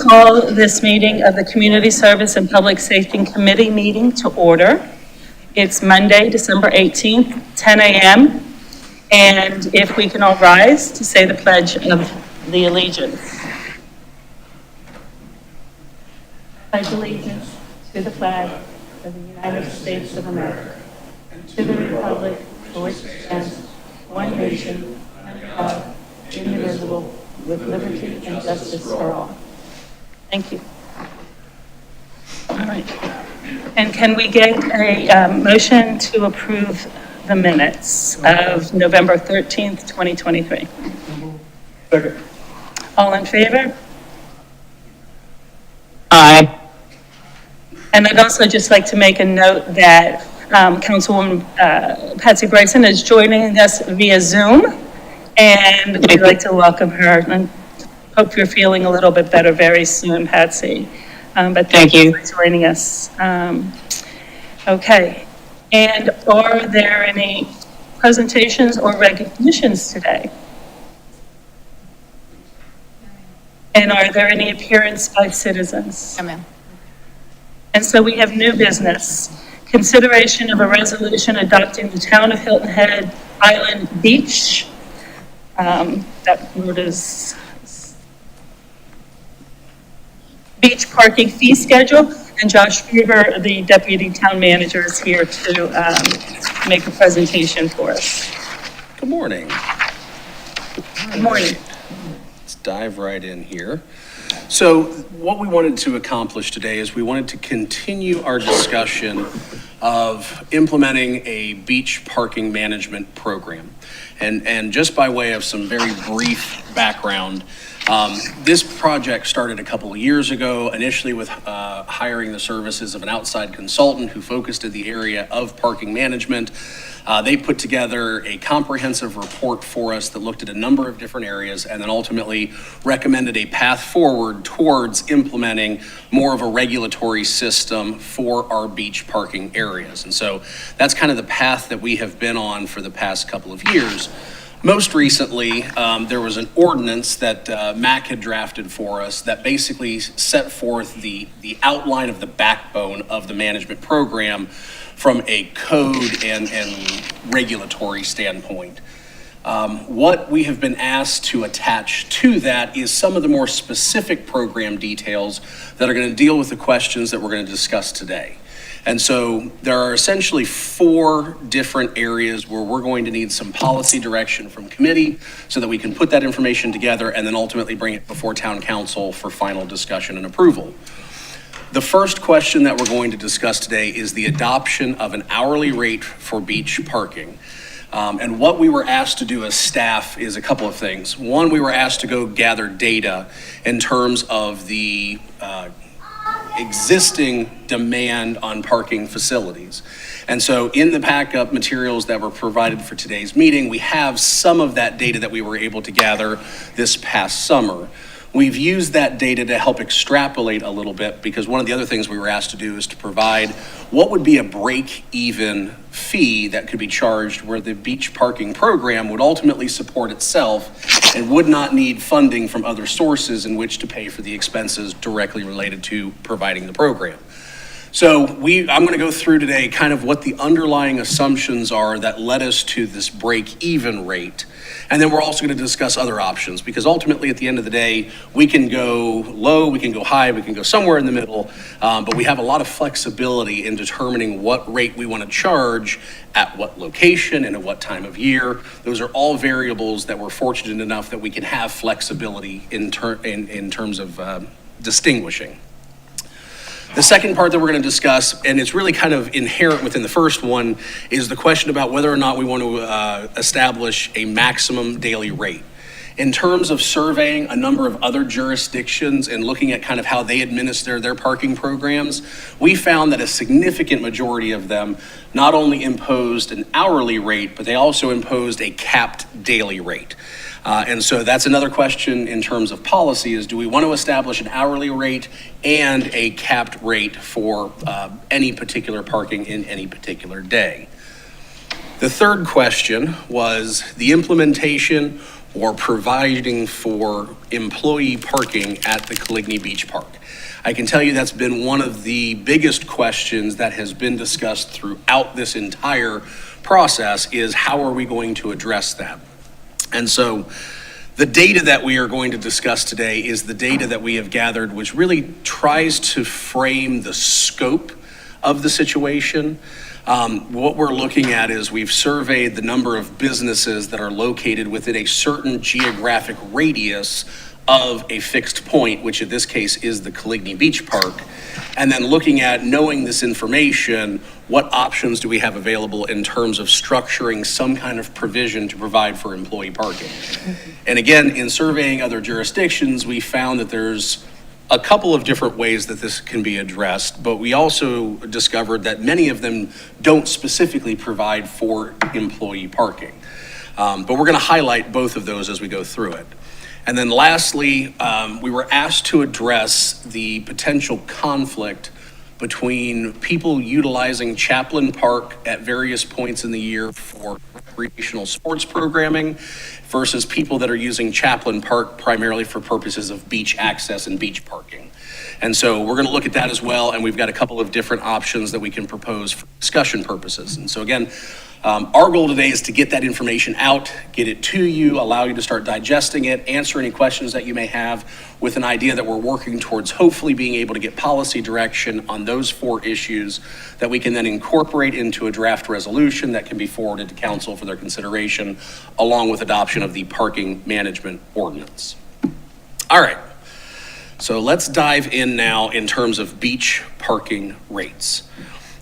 Call this meeting of the Community Service and Public Safety Committee meeting to order. It's Monday, December 18th, 10 a.m. And if we can all rise to say the Pledge of the Allegiance. Pledge allegiance to the flag of the United States of America, and to the republic for which it stands, one nation, under God, indivisible, with liberty and justice for all. Thank you. All right. And can we get a motion to approve the minutes of November 13th, 2023? Second. All in favor? Aye. And I'd also just like to make a note that Councilwoman Patsy Bryson is joining us via Zoom, and we'd like to welcome her. And hope you're feeling a little bit better very soon, Patsy. But thank you for joining us. Okay. And are there any presentations or recognitions today? And are there any appearance by citizens? No, ma'am. And so we have new business. Consideration of a resolution adopting the Town of Hilton Head Island Beach. That word is beach parking fee schedule. And Josh Fever, the Deputy Town Manager, is here to make a presentation for us. Good morning. Good morning. Let's dive right in here. So what we wanted to accomplish today is we wanted to continue our discussion of implementing a beach parking management program. And just by way of some very brief background, this project started a couple of years ago, initially with hiring the services of an outside consultant who focused in the area of parking management. They put together a comprehensive report for us that looked at a number of different areas and then ultimately recommended a path forward towards implementing more of a regulatory system for our beach parking areas. And so that's kind of the path that we have been on for the past couple of years. Most recently, there was an ordinance that MAC had drafted for us that basically set forth the outline of the backbone of the management program from a code and regulatory standpoint. What we have been asked to attach to that is some of the more specific program details that are going to deal with the questions that we're going to discuss today. And so there are essentially 4 different areas where we're going to need some policy direction from committee so that we can put that information together and then ultimately bring it before town council for final discussion and approval. The first question that we're going to discuss today is the adoption of an hourly rate for beach parking. And what we were asked to do as staff is a couple of things. One, we were asked to go gather data in terms of the existing demand on parking facilities. And so in the backup materials that were provided for today's meeting, we have some of that data that we were able to gather this past summer. We've used that data to help extrapolate a little bit because one of the other things we were asked to do is to provide what would be a break-even fee that could be charged where the beach parking program would ultimately support itself and would not need funding from other sources in which to pay for the expenses directly related to providing the program. So I'm going to go through today kind of what the underlying assumptions are that led us to this break-even rate. And then we're also going to discuss other options because ultimately at the end of the day, we can go low, we can go high, we can go somewhere in the middle, but we have a lot of flexibility in determining what rate we want to charge at what location and at what time of year. Those are all variables that we're fortunate enough that we can have flexibility in terms of distinguishing. The second part that we're going to discuss, and it's really kind of inherent within the first one, is the question about whether or not we want to establish a maximum daily rate. In terms of surveying a number of other jurisdictions and looking at kind of how they administer their parking programs, we found that a significant majority of them not only imposed an hourly rate, but they also imposed a capped daily rate. And so that's another question in terms of policy is, do we want to establish an hourly rate and a capped rate for any particular parking in any particular day? The third question was the implementation or providing for employee parking at the Coligny Beach Park. I can tell you that's been one of the biggest questions that has been discussed throughout this entire process is how are we going to address that? And so the data that we are going to discuss today is the data that we have gathered, which really tries to frame the scope of the situation. What we're looking at is we've surveyed the number of businesses that are located within a certain geographic radius of a fixed point, which in this case is the Coligny Beach Park. And then looking at, knowing this information, what options do we have available in terms of structuring some kind of provision to provide for employee parking? And again, in surveying other jurisdictions, we found that there's a couple of different ways that this can be addressed, but we also discovered that many of them don't specifically provide for employee parking. But we're going to highlight both of those as we go through it. And then lastly, we were asked to address the potential conflict between people utilizing Chaplin Park at various points in the year for recreational sports programming versus people that are using Chaplin Park primarily for purposes of beach access and beach parking. And so we're going to look at that as well, and we've got a couple of different options that we can propose for discussion purposes. And so again, our goal today is to get that information out, get it to you, allow you to start digesting it, answer any questions that you may have, with an idea that we're working towards hopefully being able to get policy direction on those 4 issues that we can then incorporate into a draft resolution that can be forwarded to council for their consideration, along with adoption of the parking management ordinance. All right, so let's dive in now in terms of beach parking rates.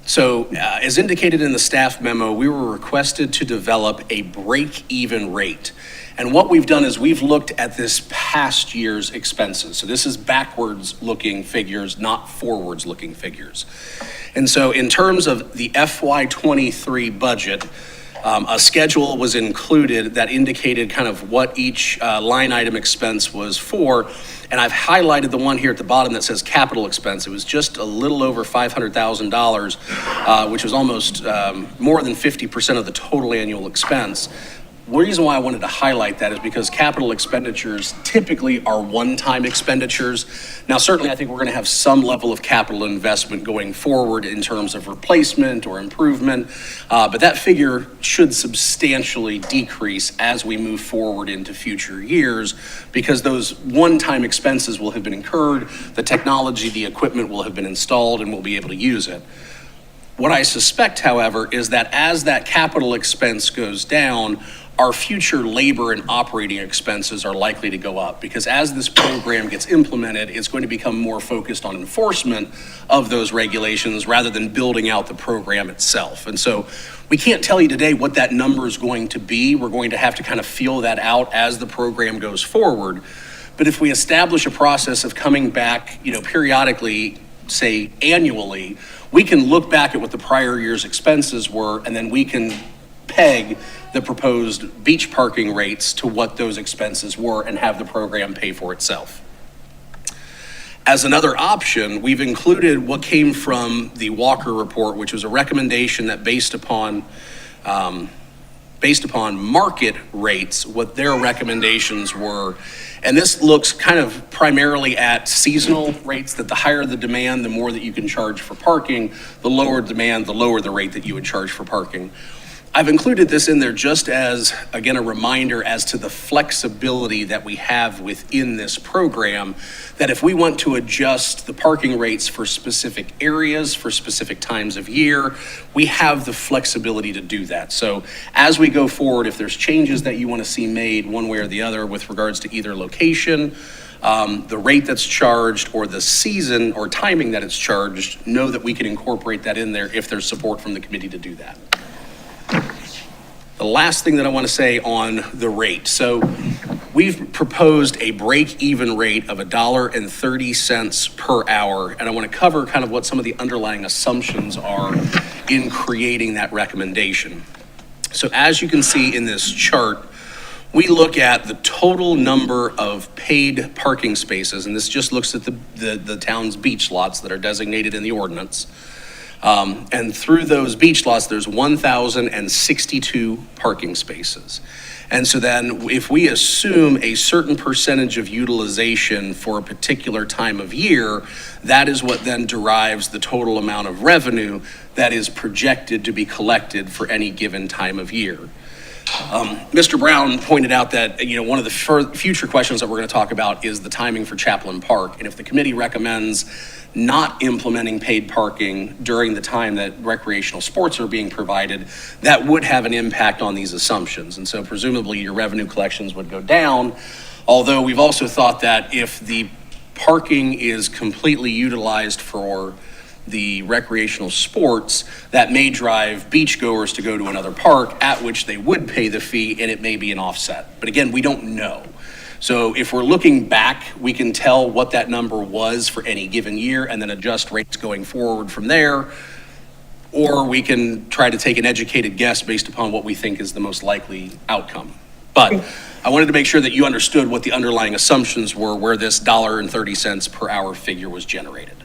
So as indicated in the staff memo, we were requested to develop a break-even rate. And what we've done is we've looked at this past year's expenses. So this is backwards looking figures, not forwards looking figures. And so in terms of the FY23 budget, a schedule was included that indicated kind of what each line item expense was for. And I've highlighted the one here at the bottom that says capital expense. It was just a little over $500,000, which was almost more than 50% of the total annual expense. The reason why I wanted to highlight that is because capital expenditures typically are one-time expenditures. Now, certainly I think we're going to have some level of capital investment going forward in terms of replacement or improvement, but that figure should substantially decrease as we move forward into future years because those one-time expenses will have been incurred, the technology, the equipment will have been installed, and we'll be able to use it. What I suspect, however, is that as that capital expense goes down, our future labor and operating expenses are likely to go up because as this program gets implemented, it's going to become more focused on enforcement of those regulations rather than building out the program itself. And so we can't tell you today what that number is going to be. We're going to have to kind of feel that out as the program goes forward. But if we establish a process of coming back, periodically, say annually, we can look back at what the prior year's expenses were, and then we can peg the proposed beach parking rates to what those expenses were and have the program pay for itself. As another option, we've included what came from the Walker report, which was a recommendation that based upon market rates, what their recommendations were. And this looks kind of primarily at seasonal rates, that the higher the demand, the more that you can charge for parking. The lower demand, the lower the rate that you would charge for parking. I've included this in there just as, again, a reminder as to the flexibility that we have within this program, that if we want to adjust the parking rates for specific areas, for specific times of year, we have the flexibility to do that. So as we go forward, if there's changes that you want to see made one way or the other with regards to either location, the rate that's charged, or the season or timing that it's charged, know that we can incorporate that in there if there's support from the committee to do that. The last thing that I want to say on the rate. So we've proposed a break-even rate of $1.30 per hour, and I want to cover kind of what some of the underlying assumptions are in creating that recommendation. So as you can see in this chart, we look at the total number of paid parking spaces, and this just looks at the town's beach lots that are designated in the ordinance. And through those beach lots, there's 1,062 parking spaces. And so then if we assume a certain percentage of utilization for a particular time of year, that is what then derives the total amount of revenue that is projected to be collected for any given time of year. Mr. Brown pointed out that, one of the future questions that we're going to talk about is the timing for Chaplain Park. And if the committee recommends not implementing paid parking during the time that recreational sports are being provided, that would have an impact on these assumptions. And so presumably your revenue collections would go down, although we've also thought that if the parking is completely utilized for the recreational sports, that may drive beachgoers to go to another park at which they would pay the fee, and it may be an offset. But again, we don't know. So if we're looking back, we can tell what that number was for any given year and then adjust rates going forward from there. Or we can try to take an educated guess based upon what we think is the most likely outcome. But I wanted to make sure that you understood what the underlying assumptions were where this $1.30 per hour figure was generated.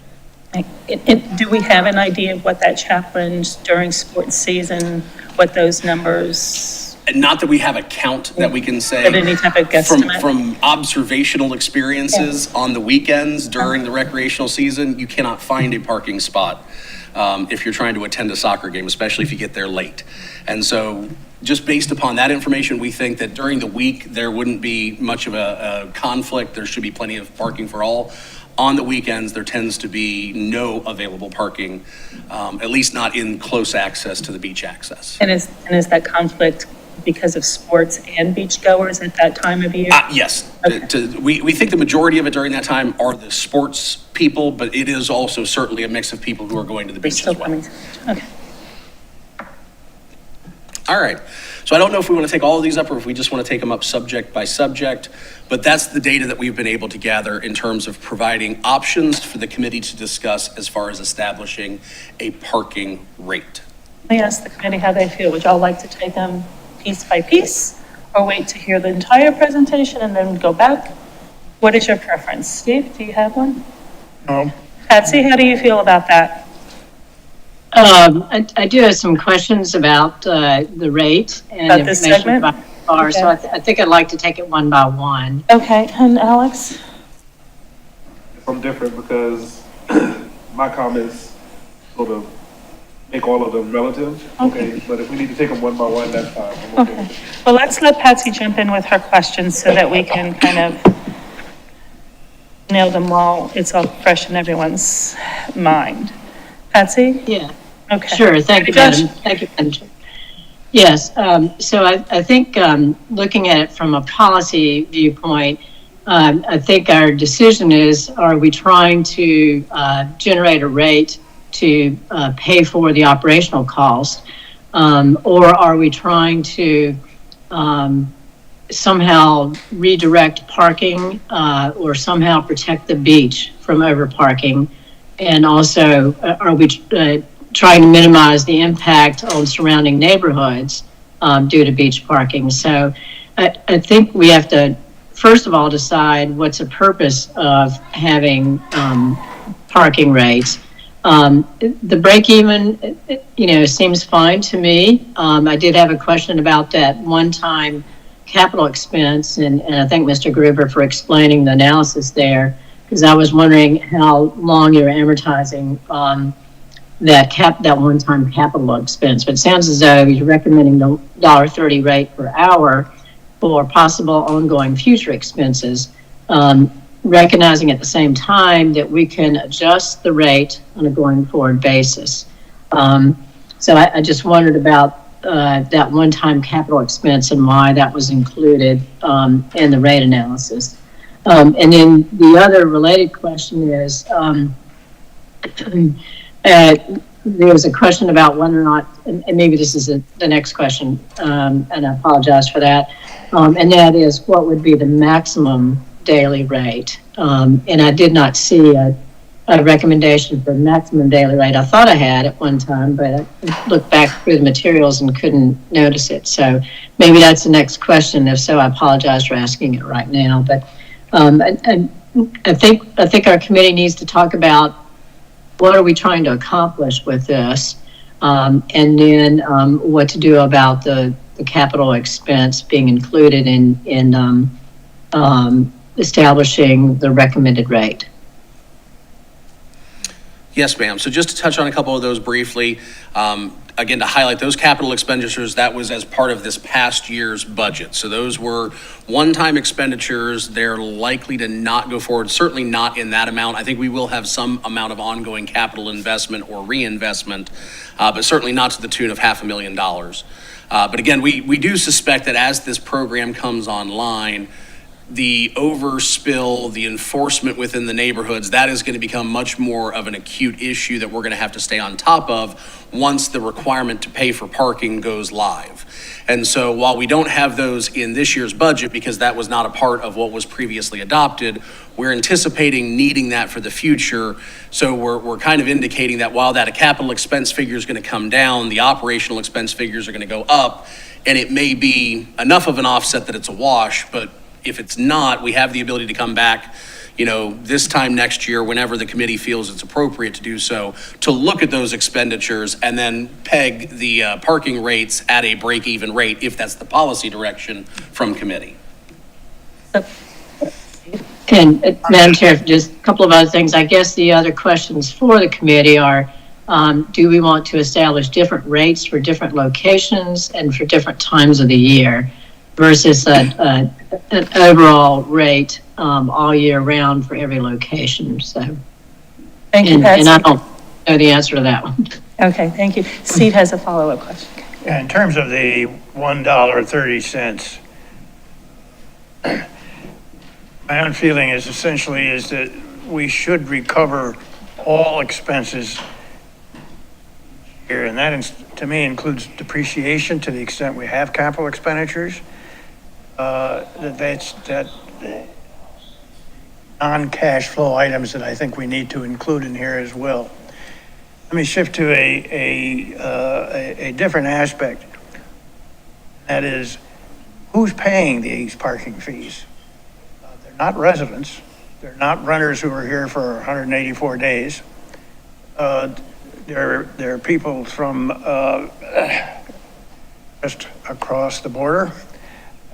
Do we have an idea of what that chaplains during sports season, what those numbers? And not that we have a count that we can say. But any type of guesstimate? From observational experiences on the weekends during the recreational season, you cannot find a parking spot if you're trying to attend a soccer game, especially if you get there late. And so just based upon that information, we think that during the week, there wouldn't be much of a conflict. There should be plenty of parking for all. On the weekends, there tends to be no available parking, at least not in close access to the beach access. And is that conflict because of sports and beachgoers at that time of year? Yes. Okay. We think the majority of it during that time are the sports people, but it is also certainly a mix of people who are going to the beach as well. Okay. All right. So I don't know if we want to take all of these up or if we just want to take them up subject by subject, but that's the data that we've been able to gather in terms of providing options for the committee to discuss as far as establishing a parking rate. Let me ask the committee how they feel. Would y'all like to take them piece by piece or wait to hear the entire presentation and then go back? What is your preference? Steve, do you have one? No. Patsy, how do you feel about that? I do have some questions about the rate and About this information segment? about FAR, so Okay. I think I'd like to take it one by one. Okay, and Alex? I'm different because my comments sort of make all of them relative. Okay, but if we need to take them one by one, that's fine. I'm okay Okay. with it. Well, let's let Patsy jump in with her questions so that we can kind of nail them while it's all fresh in everyone's mind. Patsy? Yeah, Okay. sure. Thank you, Josh? Madam. Thank you, Madam Chair. Yes, so I think looking at it from a policy viewpoint, I think our decision is, are we trying to generate a rate to pay for the operational cost? Or are we trying to somehow redirect parking or somehow protect the beach from overparking? And also, are we trying to minimize the impact on surrounding neighborhoods due to beach parking? So I think we have to, first of all, decide what's the purpose of having parking rates. The break even, seems fine to me. I did have a question about that one-time capital expense, and I thank Mr. Gruber for explaining the analysis there, because I was wondering how long you're amortizing that one-time capital expense. But it sounds as though you're recommending the $1.30 rate per hour for possible ongoing future expenses, recognizing at the same time that we can adjust the rate on a going forward basis. So I just wondered about that one-time capital expense and why that was included in the rate analysis. And then the other related question is, there was a question about whether or not, and maybe this is the next question, and I apologize for that, and that is, what would be the maximum daily rate? And I did not see a recommendation for maximum daily rate. I thought I had at one time, but I looked back through the materials and couldn't notice it. So maybe that's the next question. If so, I apologize for asking it right now. But I think our committee needs to talk about what are we trying to accomplish with this? And then what to do about the capital expense being included in establishing the recommended rate. Yes, ma'am. So just to touch on a couple of those briefly, again, to highlight those capital expenditures, that was as part of this past year's budget. So those were one-time expenditures. They're likely to not go forward, certainly not in that amount. I think we will have some amount of ongoing capital investment or reinvestment, but certainly not to the tune of $500,000. But again, we do suspect that as this program comes online, the overspill, the enforcement within the neighborhoods, that is going to become much more of an acute issue that we're going to have to stay on top of once the requirement to pay for parking goes live. And so while we don't have those in this year's budget, because that was not a part of what was previously adopted, we're anticipating needing that for the future. So we're kind of indicating that while that capital expense figure is going to come down, the operational expense figures are going to go up, and it may be enough of an offset that it's a wash, but if it's not, we have the ability to come back, this time next year, whenever the committee feels it's appropriate to do so, to look at those expenditures and then peg the parking rates at a break-even rate, if that's the policy direction from committee. And Madam Chair, just a couple of other things. I guess the other questions for the committee are, do we want to establish different rates for different locations and for different times of the year versus an overall rate all year round for every location? So, Thank you, Patsy. And I don't know the answer to that one. Okay, thank you. Steve has a follow-up question. Yeah, in terms of the $1.30, my own feeling is essentially that we should recover all expenses here, and that to me includes depreciation to the extent we have capital expenditures. That's non-cash flow items that I think we need to include in here as well. Let me shift to a different aspect. That is, who's paying these parking fees? They're not residents. They're not renters who are here for 184 days. They're people from just across the border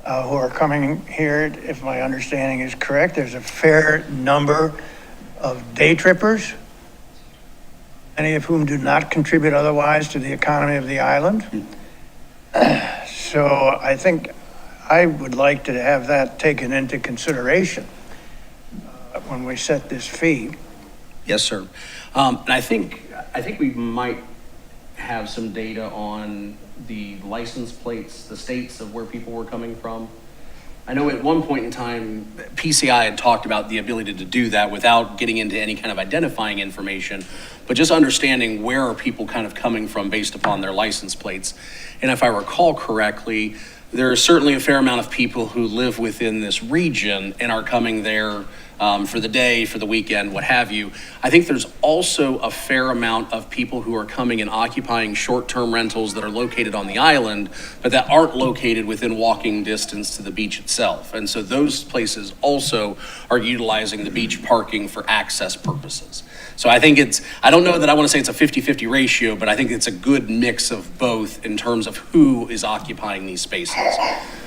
who are coming here, if my understanding is correct. There's a fair number of day trippers, many of whom do not contribute otherwise to the economy of the island. So I think I would like to have that taken into consideration when we set this fee. Yes, sir. And I think we might have some data on the license plates, the states of where people were coming from. I know at one point in time, PCI had talked about the ability to do that without getting into any kind of identifying information, but just understanding where are people kind of coming from based upon their license plates. And if I recall correctly, there is certainly a fair amount of people who live within this region and are coming there for the day, for the weekend, what have you. I think there's also a fair amount of people who are coming and occupying short-term rentals that are located on the island, but that aren't located within walking distance to the beach itself. And so those places also are utilizing the beach parking for access purposes. So I think I don't know that I want to say it's a 50-50 ratio, but I think it's a good mix of both in terms of who is occupying these spaces.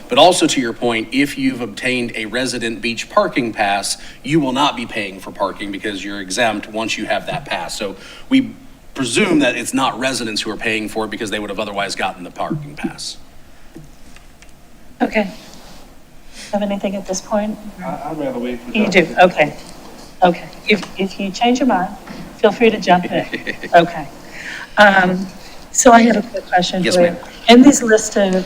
But also to your point, if you've obtained a resident beach parking pass, you will not be paying for parking because you're exempt once you have that pass. So we presume that it's not residents who are paying for it because they would have otherwise gotten the parking pass. Okay. Have anything at this point? I'd rather wait for You do, okay. Okay, if you change your mind, feel free to jump in. Okay. So I have a quick question for you. Yes, ma'am. In these listed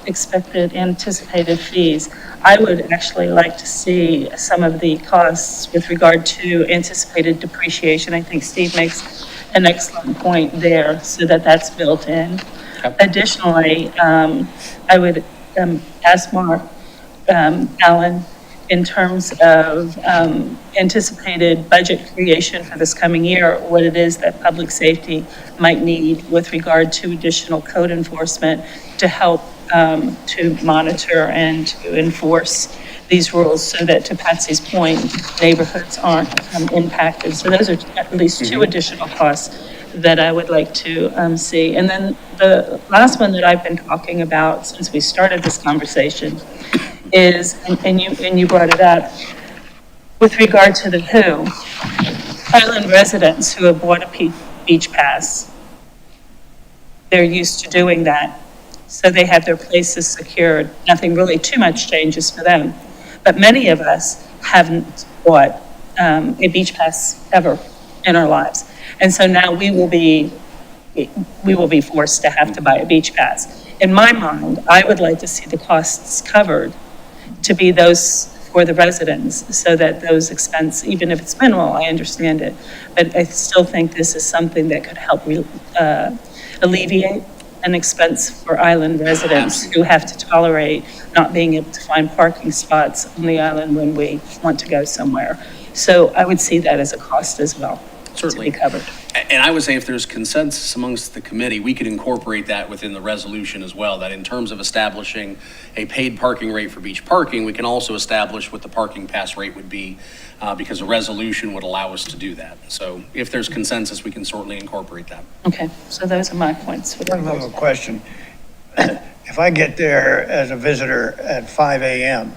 expected anticipated fees, I would actually like to see some of the costs with regard to anticipated depreciation. I think Steve makes an excellent point there, so that's built in. Okay. Additionally, I would ask Mark Allen, in terms of anticipated budget creation for this coming year, what it is that public safety might need with regard to additional code enforcement to help to monitor and to enforce these rules so that, to Patsy's point, neighborhoods aren't impacted. So those are at least two additional costs that I would like to see. And then the last one that I've been talking about since we started this conversation is, and you brought it up, with regard to the who, Highland residents who have bought a beach pass, they're used to doing that. So they have their places secured. Nothing really too much changes for them. But many of us haven't bought a beach pass ever in our lives. And so now we will be forced to have to buy a beach pass. In my mind, I would like to see the costs covered to be those for the residents, so that those expenses, even if it's minimal, I understand it, but I still think this is something that could help alleviate an expense for island residents who have to tolerate not being able to find parking spots on the island when we want to go somewhere. So I would see that as a cost as well. Certainly. To be covered. And I would say if there's consensus amongst the committee, we could incorporate that within the resolution as well, that in terms of establishing a paid parking rate for beach parking, we can also establish what the parking pass rate would be, because a resolution would allow us to do that. So if there's consensus, we can certainly incorporate that. Okay, so those are my points. One little question. If I get there as a visitor at 5 a.m.,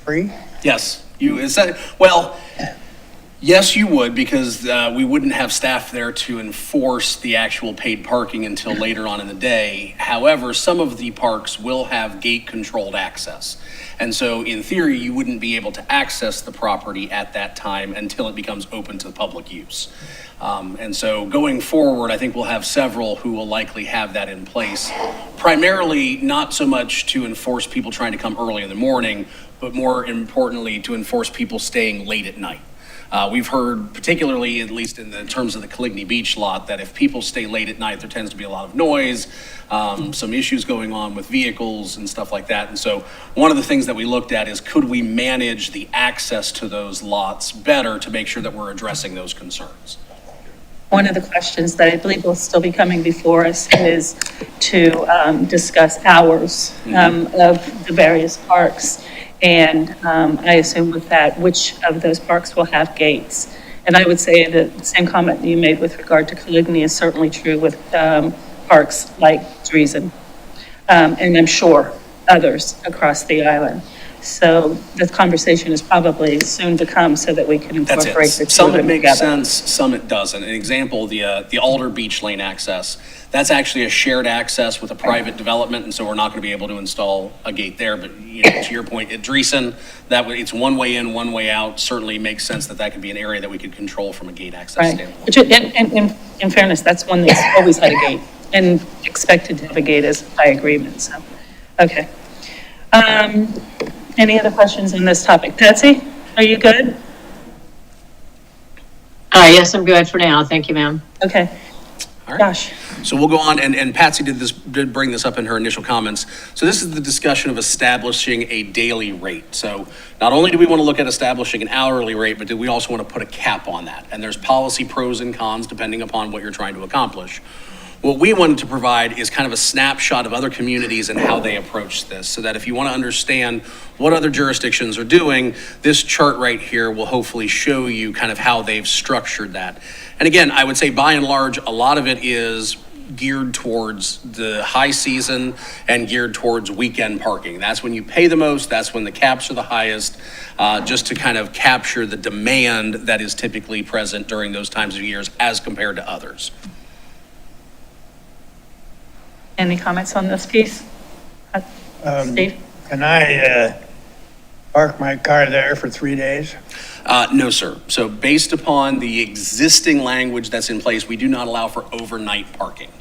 free? Yes, well, yes, you would, because we wouldn't have staff there to enforce the actual paid parking until later on in the day. However, some of the parks will have gate-controlled access. And so, in theory, you wouldn't be able to access the property at that time until it becomes open to public use. And so, going forward, I think we'll have several who will likely have that in place, primarily not so much to enforce people trying to come early in the morning, but more importantly, to enforce people staying late at night. We've heard, particularly at least in the terms of the Caligny Beach lot, that if people stay late at night, there tends to be a lot of noise, some issues going on with vehicles and stuff like that. And so one of the things that we looked at is, could we manage the access to those lots better to make sure that we're addressing those concerns? One of the questions that I believe will still be coming before us is to discuss hours of the various parks. And I assume with that, which of those parks will have gates? And I would say that the same comment that you made with regard to Caligny is certainly true with parks like Dreesen, and I'm sure others across the island. So the conversation is probably soon to come so that we can incorporate the two Some of it them makes together. sense, some it doesn't. An example, the Alder Beach Lane access, that's actually a shared access with a private development, and so we're not going to be able to install a gate there. But to your point, at Dreesen, it's one way in, one way out. Certainly makes sense that could be an area that we could control from a gate access Right. standpoint. Which, in fairness, that's one that's always had a gate and expected to have a gate as by agreement, so, okay. Any other questions on this topic? Patsy, are you good? Yes, I'm good for now. Thank you, ma'am. Okay. All right. Josh, So we'll go on, and Patsy did bring this up in her initial comments. So this is the discussion of establishing a daily rate. So not only do we want to look at establishing an hourly rate, but do we also want to put a cap on that? And there's policy pros and cons depending upon what you're trying to accomplish. What we wanted to provide is kind of a snapshot of other communities and how they approach this, so that if you want to understand what other jurisdictions are doing, this chart right here will hopefully show you kind of how they've structured that. And again, I would say by and large, a lot of it is geared towards the high season and geared towards weekend parking. That's when you pay the most, that's when the caps are the highest, just to kind of capture the demand that is typically present during those times of years as compared to others. any comments on this piece? Steve? Can I park my car there for 3 days? No, sir. So based upon the existing language that's in place, we do not allow for overnight parking.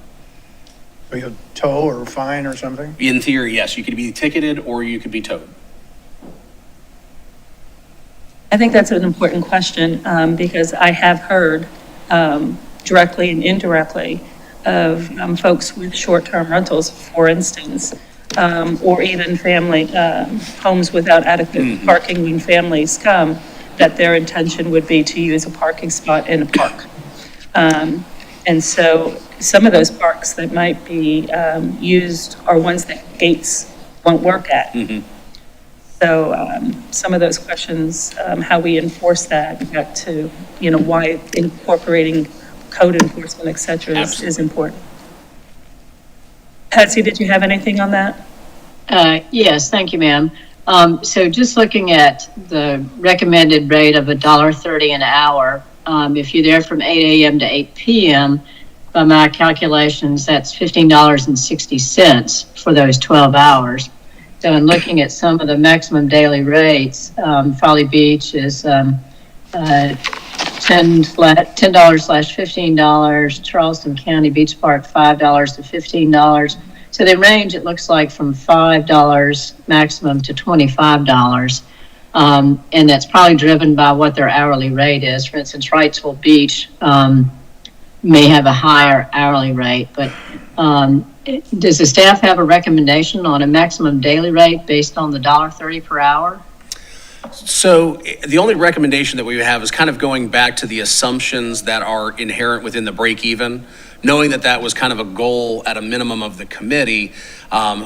So you'll tow or fine or something? In theory, yes, you could be ticketed or you could be towed. I think that's an important question because I have heard directly and indirectly of folks with short-term rentals, for instance, or even family homes without adequate parking when families come, that their intention would be to use a parking spot in a park. And so some of those parks that might be used are ones that gates won't work at. So some of those questions, how we enforce that, back to, why incorporating code enforcement, et cetera, is important. Patsy, did you have anything on that? Yes, thank you, ma'am. So just looking at the recommended rate of $1.30 an hour, if you're there from 8 a.m. to 8 p.m., by my calculations, that's $15.60 for those 12 hours. So in looking at some of the maximum daily rates, Folly Beach is $10/$15, Charleston County Beach Park $5 to $15. So they range, it looks like, from $5 maximum to $25. And that's probably driven by what their hourly rate is. For instance, Wrightsville Beach may have a higher hourly rate, but does the staff have a recommendation on a maximum daily rate based on the $1.30 per hour? So the only recommendation that we have is kind of going back to the assumptions that are inherent within the break even, knowing that that was kind of a goal at a minimum of the committee.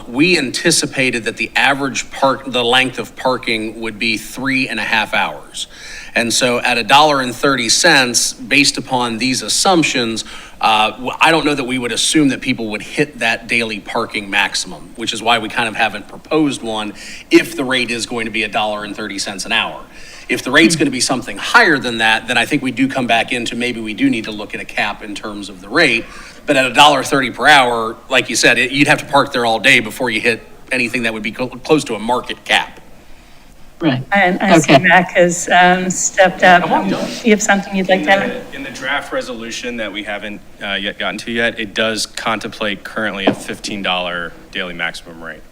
We anticipated that the the length of parking would be 3.5 hours. And so at $1.30, based upon these assumptions, I don't know that we would assume that people would hit that daily parking maximum, which is why we kind of haven't proposed one if the rate is going to be $1.30 an hour. If the rate's going to be something higher than that, then I think we do come back into maybe we do need to look at a cap in terms of the rate. But at $1.30 per hour, like you said, you'd have to park there all day before you hit anything that would be close to a market cap. Right. And I see Mac has stepped up. You have something you'd like to add? In the draft resolution that we haven't yet gotten to yet, it does contemplate currently a $15 daily maximum rate.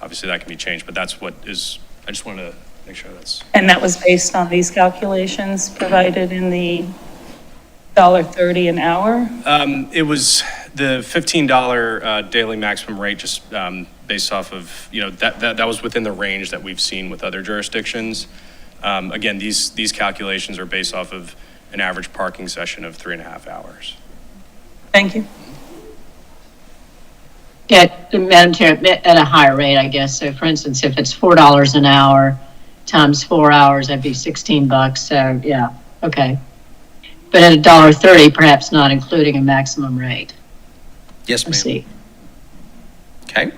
Obviously, that can be changed, but that's what is, I just wanted to make sure that's. And that was based on these calculations provided in the $1.30 an hour? It was the $15 daily maximum rate, just based off of, that was within the range that we've seen with other jurisdictions. Again, these calculations are based off of an average parking session of 3.5 hours. Thank you. Yeah, Madam Chair, at a higher rate, I guess. So for instance, if it's $4 an hour times 4 hours, that'd be $16. So yeah, okay. But at $1.30, perhaps not including a maximum rate. Yes, I ma'am. see. Okay.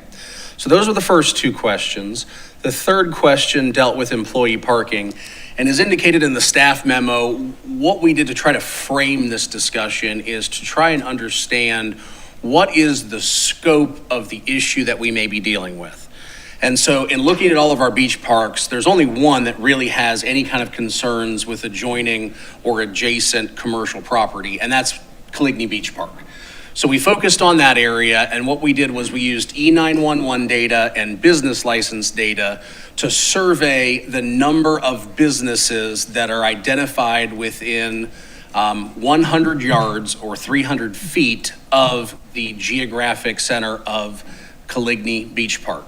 So those were the first two questions. The third question dealt with employee parking. And as indicated in the staff memo, what we did to try to frame this discussion is to try and understand what is the scope of the issue that we may be dealing with. And so in looking at all of our beach parks, there's only one that really has any kind of concerns with adjoining or adjacent commercial property, and that's Coligny Beach Park. So we focused on that area, and what we did was we used E911 data and business license data to survey the number of businesses that are identified within 100 yards or 300 feet of the geographic center of Coligny Beach Park.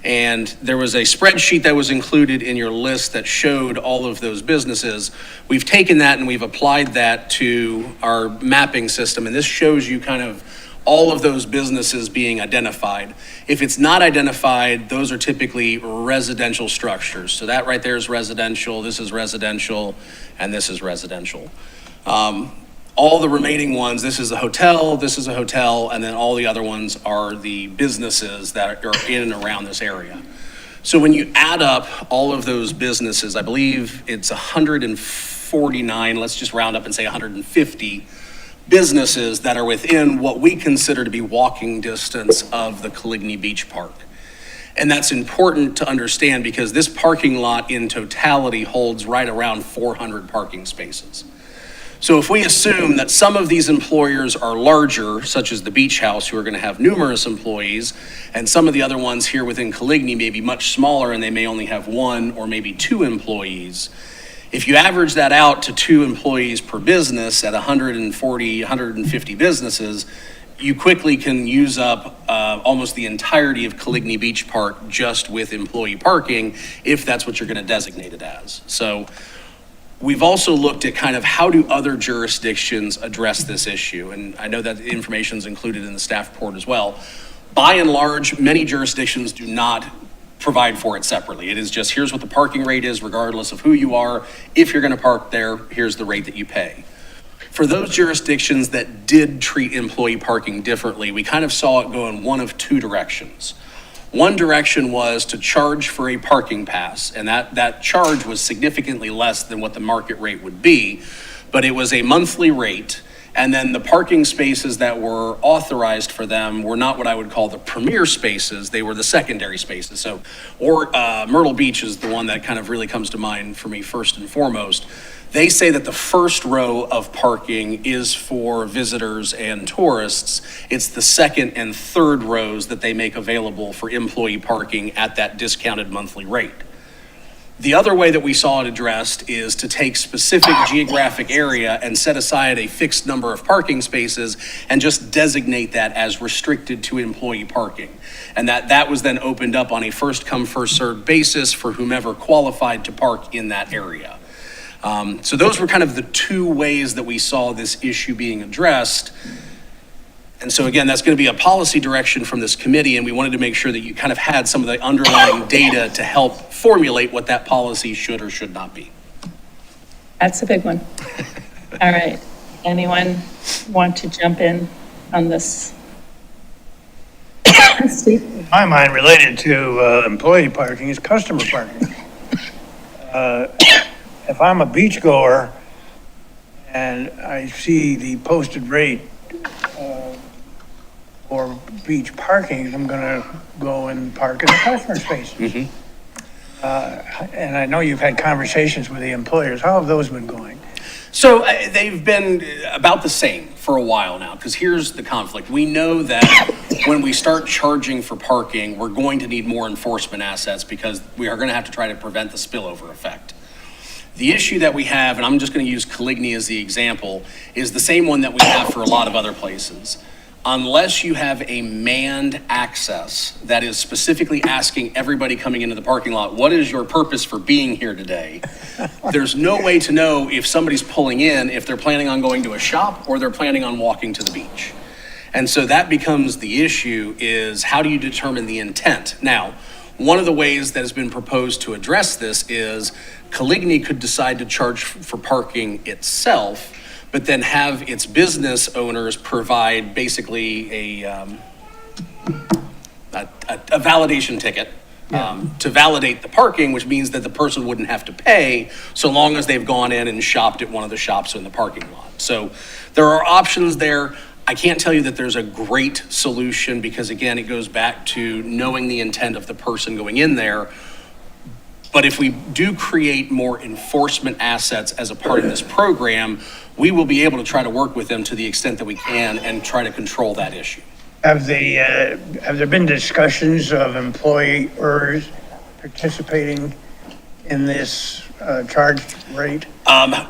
And there was a spreadsheet that was included in your list that showed all of those businesses. We've taken that and we've applied that to our mapping system, and this shows you kind of all of those businesses being identified. If it's not identified, those are typically residential structures. So that right there is residential, this is residential, and this is residential. All the remaining ones, this is a hotel, this is a hotel, and then all the other ones are the businesses that are in and around this area. So when you add up all of those businesses, I believe it's 149, let's just round up and say 150 businesses that are within what we consider to be walking distance of the Coligny Beach Park. And that's important to understand because this parking lot in totality holds right around 400 parking spaces. So if we assume that some of these employers are larger, such as the Beach House, who are going to have numerous employees, and some of the other ones here within Coligny may be much smaller and they may only have 1 or maybe 2 employees, if you average that out to 2 employees per business at 140, 150 businesses, you quickly can use up almost the entirety of Coligny Beach Park just with employee parking, if that's what you're going to designate it as. So we've also looked at kind of how do other jurisdictions address this issue, and I know that the information is included in the staff report as well. By and large, many jurisdictions do not provide for it separately. It is just, here's what the parking rate is regardless of who you are. If you're going to park there, here's the rate that you pay. For those jurisdictions that did treat employee parking differently, we kind of saw it go in one of two directions. One direction was to charge for a parking pass, and that charge was significantly less than what the market rate would be, but it was a monthly rate, and then the parking spaces that were authorized for them were not what I would call the premier spaces, they were the secondary spaces. So, Myrtle Beach is the one that kind of really comes to mind for me first and foremost. They say that the first row of parking is for visitors and tourists. It's the second and third rows that they make available for employee parking at that discounted monthly rate. The other way that we saw it addressed is to take specific geographic area and set aside a fixed number of parking spaces and just designate that as restricted to employee parking. And that was then opened up on a first come, first served basis for whomever qualified to park in that area. So those were kind of the two ways that we saw this issue being addressed. And so again, that's going to be a policy direction from this committee, and we wanted to make sure that you kind of had some of the underlying data to help formulate what that policy should or should not be. That's a big one. All right. Anyone want to jump in on this? Steve? In my mind, related to employee parking is customer parking. If I'm a beach goer and I see the posted rate for beach parking, I'm gonna go and park in the customer spaces. And I know you've had conversations with the employers. How have those been going? So they've been about the same for a while now, because here's the conflict. We know that when we start charging for parking, we're going to need more enforcement assets because we are going to have to try to prevent the spillover effect. The issue that we have, and I'm just going to use Coligny as the example, is the same one that we have for a lot of other places. Unless you have a manned access that is specifically asking everybody coming into the parking lot, what is your purpose for being here today? There's no way to know if somebody's pulling in, if they're planning on going to a shop or they're planning on walking to the beach. And so that becomes the issue, is how do you determine the intent? Now, one of the ways that has been proposed to address this is Coligny could decide to charge for parking itself, but then have its business owners provide basically a validation ticket to validate the parking, which means that the person wouldn't have to pay so long as they've gone in and shopped at one of the shops in the parking lot. So there are options there. I can't tell you that there's a great solution because, again, it goes back to knowing the intent of the person going in there. But if we do create more enforcement assets as a part of this program, we will be able to try to work with them to the extent that we can and try to control that issue. Have there been discussions of employers participating in this charge rate?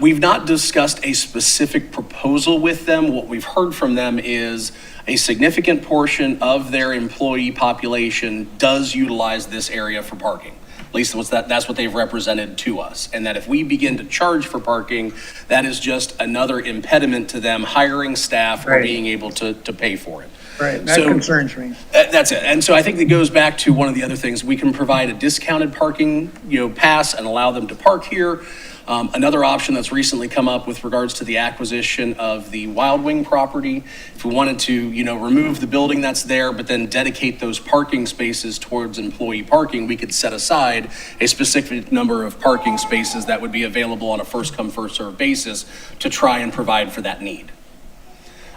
We've not discussed a specific proposal with them. What we've heard from them is a significant portion of their employee population does utilize this area for parking. At least that's what they've represented to us. And that if we begin to charge for parking, that is just another impediment to them hiring staff or being able to pay for it. Right, that concerns me. That's it. And so I think that goes back to one of the other things. We can provide a discounted parking, pass and allow them to park here. Another option that's recently come up with regards to the acquisition of the Wild Wing property, if we wanted to, remove the building that's there, but then dedicate those parking spaces towards employee parking, we could set aside a specific number of parking spaces that would be available on a first come, first served basis to try and provide for that need.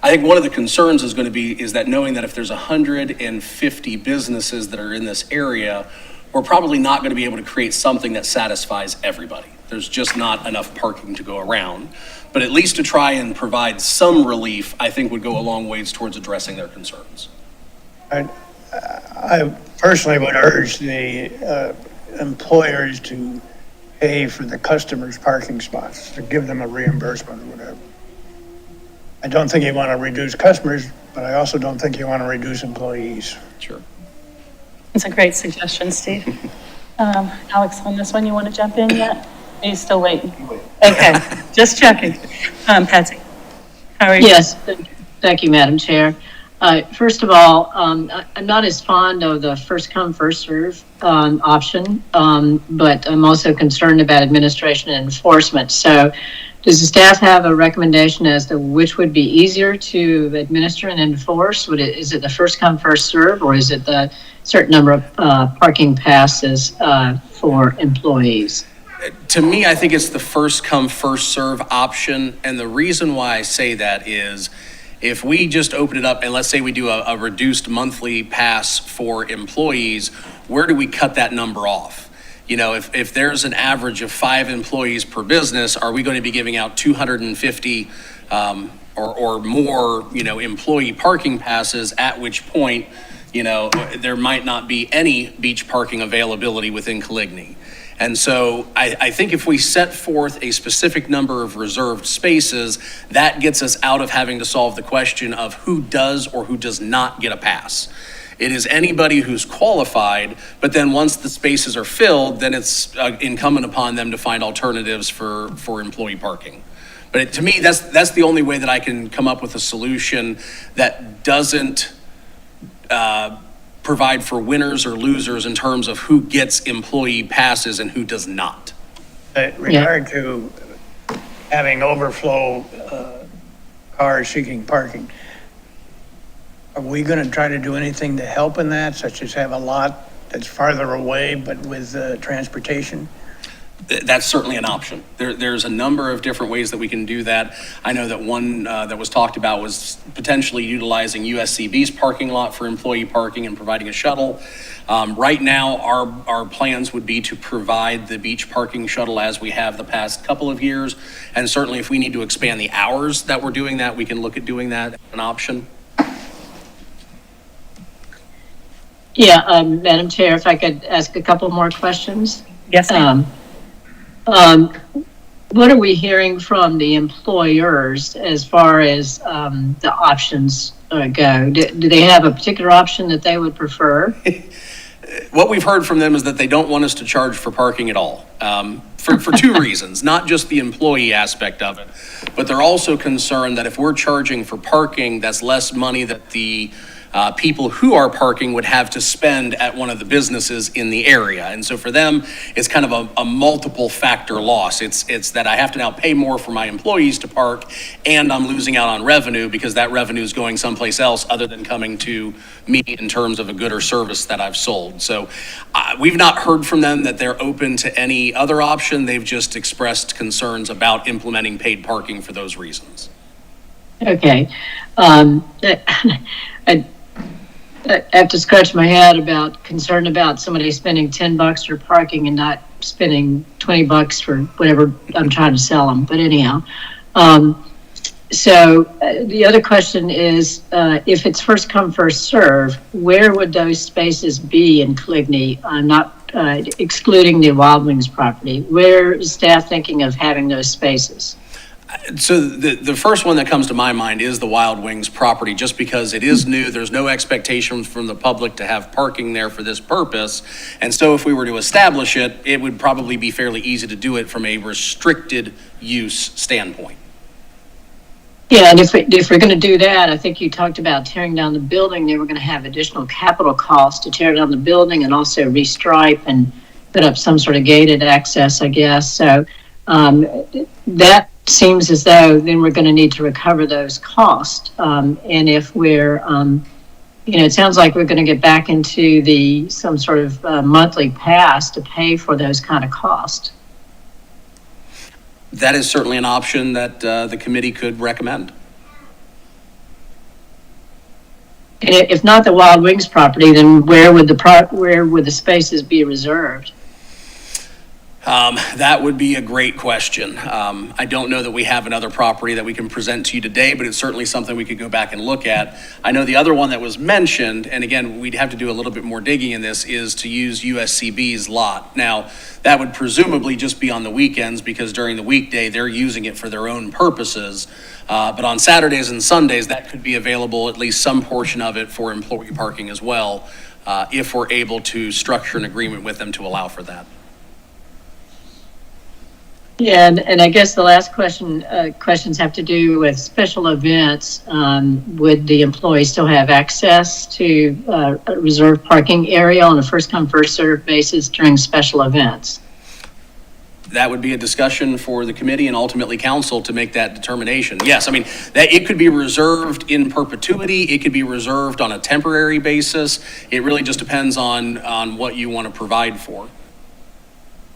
I think one of the concerns is going to be is that knowing that if there's 150 businesses that are in this area, we're probably not going to be able to create something that satisfies everybody. There's just not enough parking to go around. But at least to try and provide some relief, I think would go a long ways towards addressing their concerns. I personally would urge the employers to pay for the customers' parking spots, to give them a reimbursement or whatever. I don't think you want to reduce customers, but I also don't think you want to reduce employees. Sure. It's a great suggestion, Steve. Alex, on this one, you want to jump in yet? Are you still waiting? Okay, just checking. Patsy, how are you? Yes, thank you, Madam Chair. First of all, I'm not as fond of the first come, first serve option, but I'm also concerned about administration and enforcement. So does the staff have a recommendation as to which would be easier to administer and enforce? Is it the first come, first serve, or is it the certain number of parking passes for employees? To me, I think it's the first come, first serve option. And the reason why I say that is if we just open it up and let's say we do a reduced monthly pass for employees, where do we cut that number off? You know, if there's an average of 5 employees per business, are we going to be giving out 250 or more, employee parking passes, at which point, there might not be any beach parking availability within Coligny? And so I think if we set forth a specific number of reserved spaces, that gets us out of having to solve the question of who does or who does not get a pass. It is anybody who's qualified, but then once the spaces are filled, then it's incumbent upon them to find alternatives for employee parking. But to me, that's the only way that I can come up with a solution that doesn't provide for winners or losers in terms of who gets employee passes and who does not. In regard to having overflow cars seeking parking, are we going to try to do anything to help in that, such as have a lot that's farther away but with transportation? That's certainly an option. There's a number of different ways that we can do that. I know that one that was talked about was potentially utilizing USCB's parking lot for employee parking and providing a shuttle. Right now, our plans would be to provide the beach parking shuttle as we have the past couple of years. And certainly if we need to expand the hours that we're doing that, we can look at doing that, an option. Yeah, Madam Chair, if I could ask a couple more questions. Yes, ma'am. What are we hearing from the employers as far as the options go? Do they have a particular option that they would prefer? What we've heard from them is that they don't want us to charge for parking at all, for 2 reasons, not just the employee aspect of it, but they're also concerned that if we're charging for parking, that's less money that the people who are parking would have to spend at one of the businesses in the area. And so for them, it's kind of a multiple factor loss. It's that I have to now pay more for my employees to park, and I'm losing out on revenue because that revenue is going someplace else other than coming to me in terms of a good or service that I've sold. So we've not heard from them that they're open to any other option. They've just expressed concerns about implementing paid parking for those reasons. Okay. I have to scratch my head about concern about somebody spending $10 for parking and not spending $20 for whatever I'm trying to sell them. But anyhow, so the other question is, if it's first come, first serve, where would those spaces be in Coligny? Not excluding the Wild Wings property. Where is staff thinking of having those spaces? So the first one that comes to my mind is the Wild Wings property, just because it is new. There's no expectation from the public to have parking there for this purpose. And so if we were to establish it, it would probably be fairly easy to do it from a restricted use standpoint. Yeah, and if we're going to do that, I think you talked about tearing down the building. They were going to have additional capital costs to tear down the building and also restripe and put up some sort of gated access, I guess. So that seems as though then we're going to need to recover those costs. And if we're, it sounds like we're going to get back into some sort of monthly pass to pay for those kind of costs. That is certainly an option that the committee could recommend. And if not the Wild Wings property, then where would the spaces be reserved? That would be a great question. I don't know that we have another property that we can present to you today, but it's certainly something we could go back and look at. I know the other one that was mentioned, and again, we'd have to do a little bit more digging in this, is to use USCB's lot. Now, that would presumably just be on the weekends because during the weekday, they're using it for their own purposes. But on Saturdays and Sundays, that could be available, at least some portion of it, for employee parking as well, if we're able to structure an agreement with them to allow for that. Yeah, and I guess the last questions have to do with special events. Would the employee still have access to a reserved parking area on a first come, first served basis during special events? That would be a discussion for the committee and ultimately council to make that determination. Yes, I mean, that it could be reserved in perpetuity, it could be reserved on a temporary basis. It really just depends on what you want to provide for.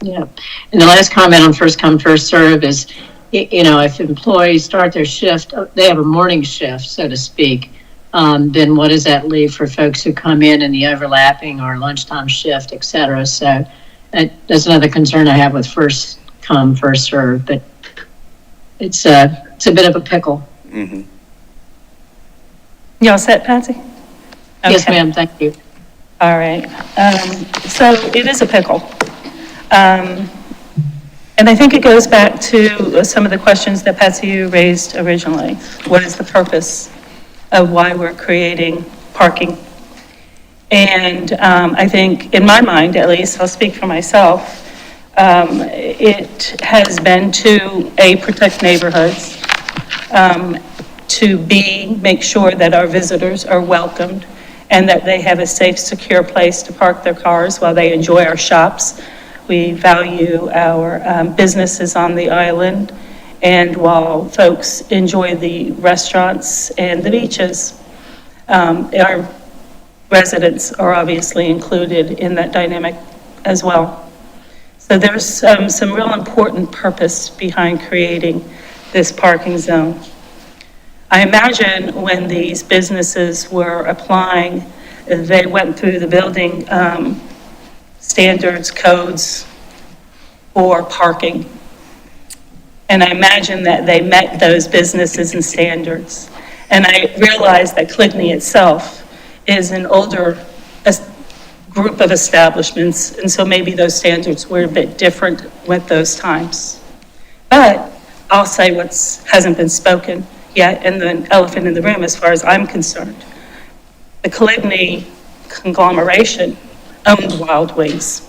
Yeah. And the last comment on first come, first serve is, if employees start their shift, they have a morning shift, so to speak, then what does that leave for folks who come in the overlapping or lunchtime shift, et cetera? So that's another concern I have with first come, first serve, but it's a bit of a pickle. Mm-hmm. You all set, Patsy? Yes, Okay. ma'am, thank you. All right. So it is a pickle. And I think it goes back to some of the questions that Patsy you raised originally. What is the purpose of why we're creating parking? And I think, in my mind at least, I'll speak for myself, it has been to, A, protect neighborhoods, to B, make sure that our visitors are welcomed and that they have a safe, secure place to park their cars while they enjoy our shops. We value our businesses on the island, and while folks enjoy the restaurants and the beaches, our residents are obviously included in that dynamic as well. So there's some real important purpose behind creating this parking zone. I imagine when these businesses were applying, they went through the building standards, codes for parking. And I imagine that they met those businesses and standards. And I realize that Cligney itself is an older group of establishments, and so maybe those standards were a bit different with those times. But I'll say what hasn't been spoken yet, and the elephant in the room as far as I'm concerned. The Cligney conglomeration owned Wild Wings.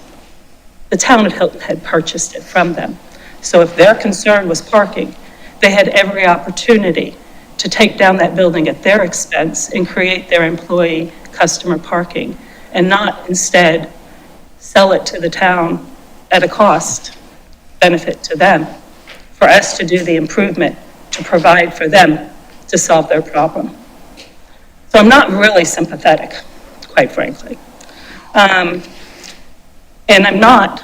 The town of Hilton had purchased it from them. So if their concern was parking, they had every opportunity to take down that building at their expense and create their employee customer parking, and not instead sell it to the town at a cost benefit to them, for us to do the improvement to provide for them to solve their problem. So I'm not really sympathetic, quite frankly. And I'm not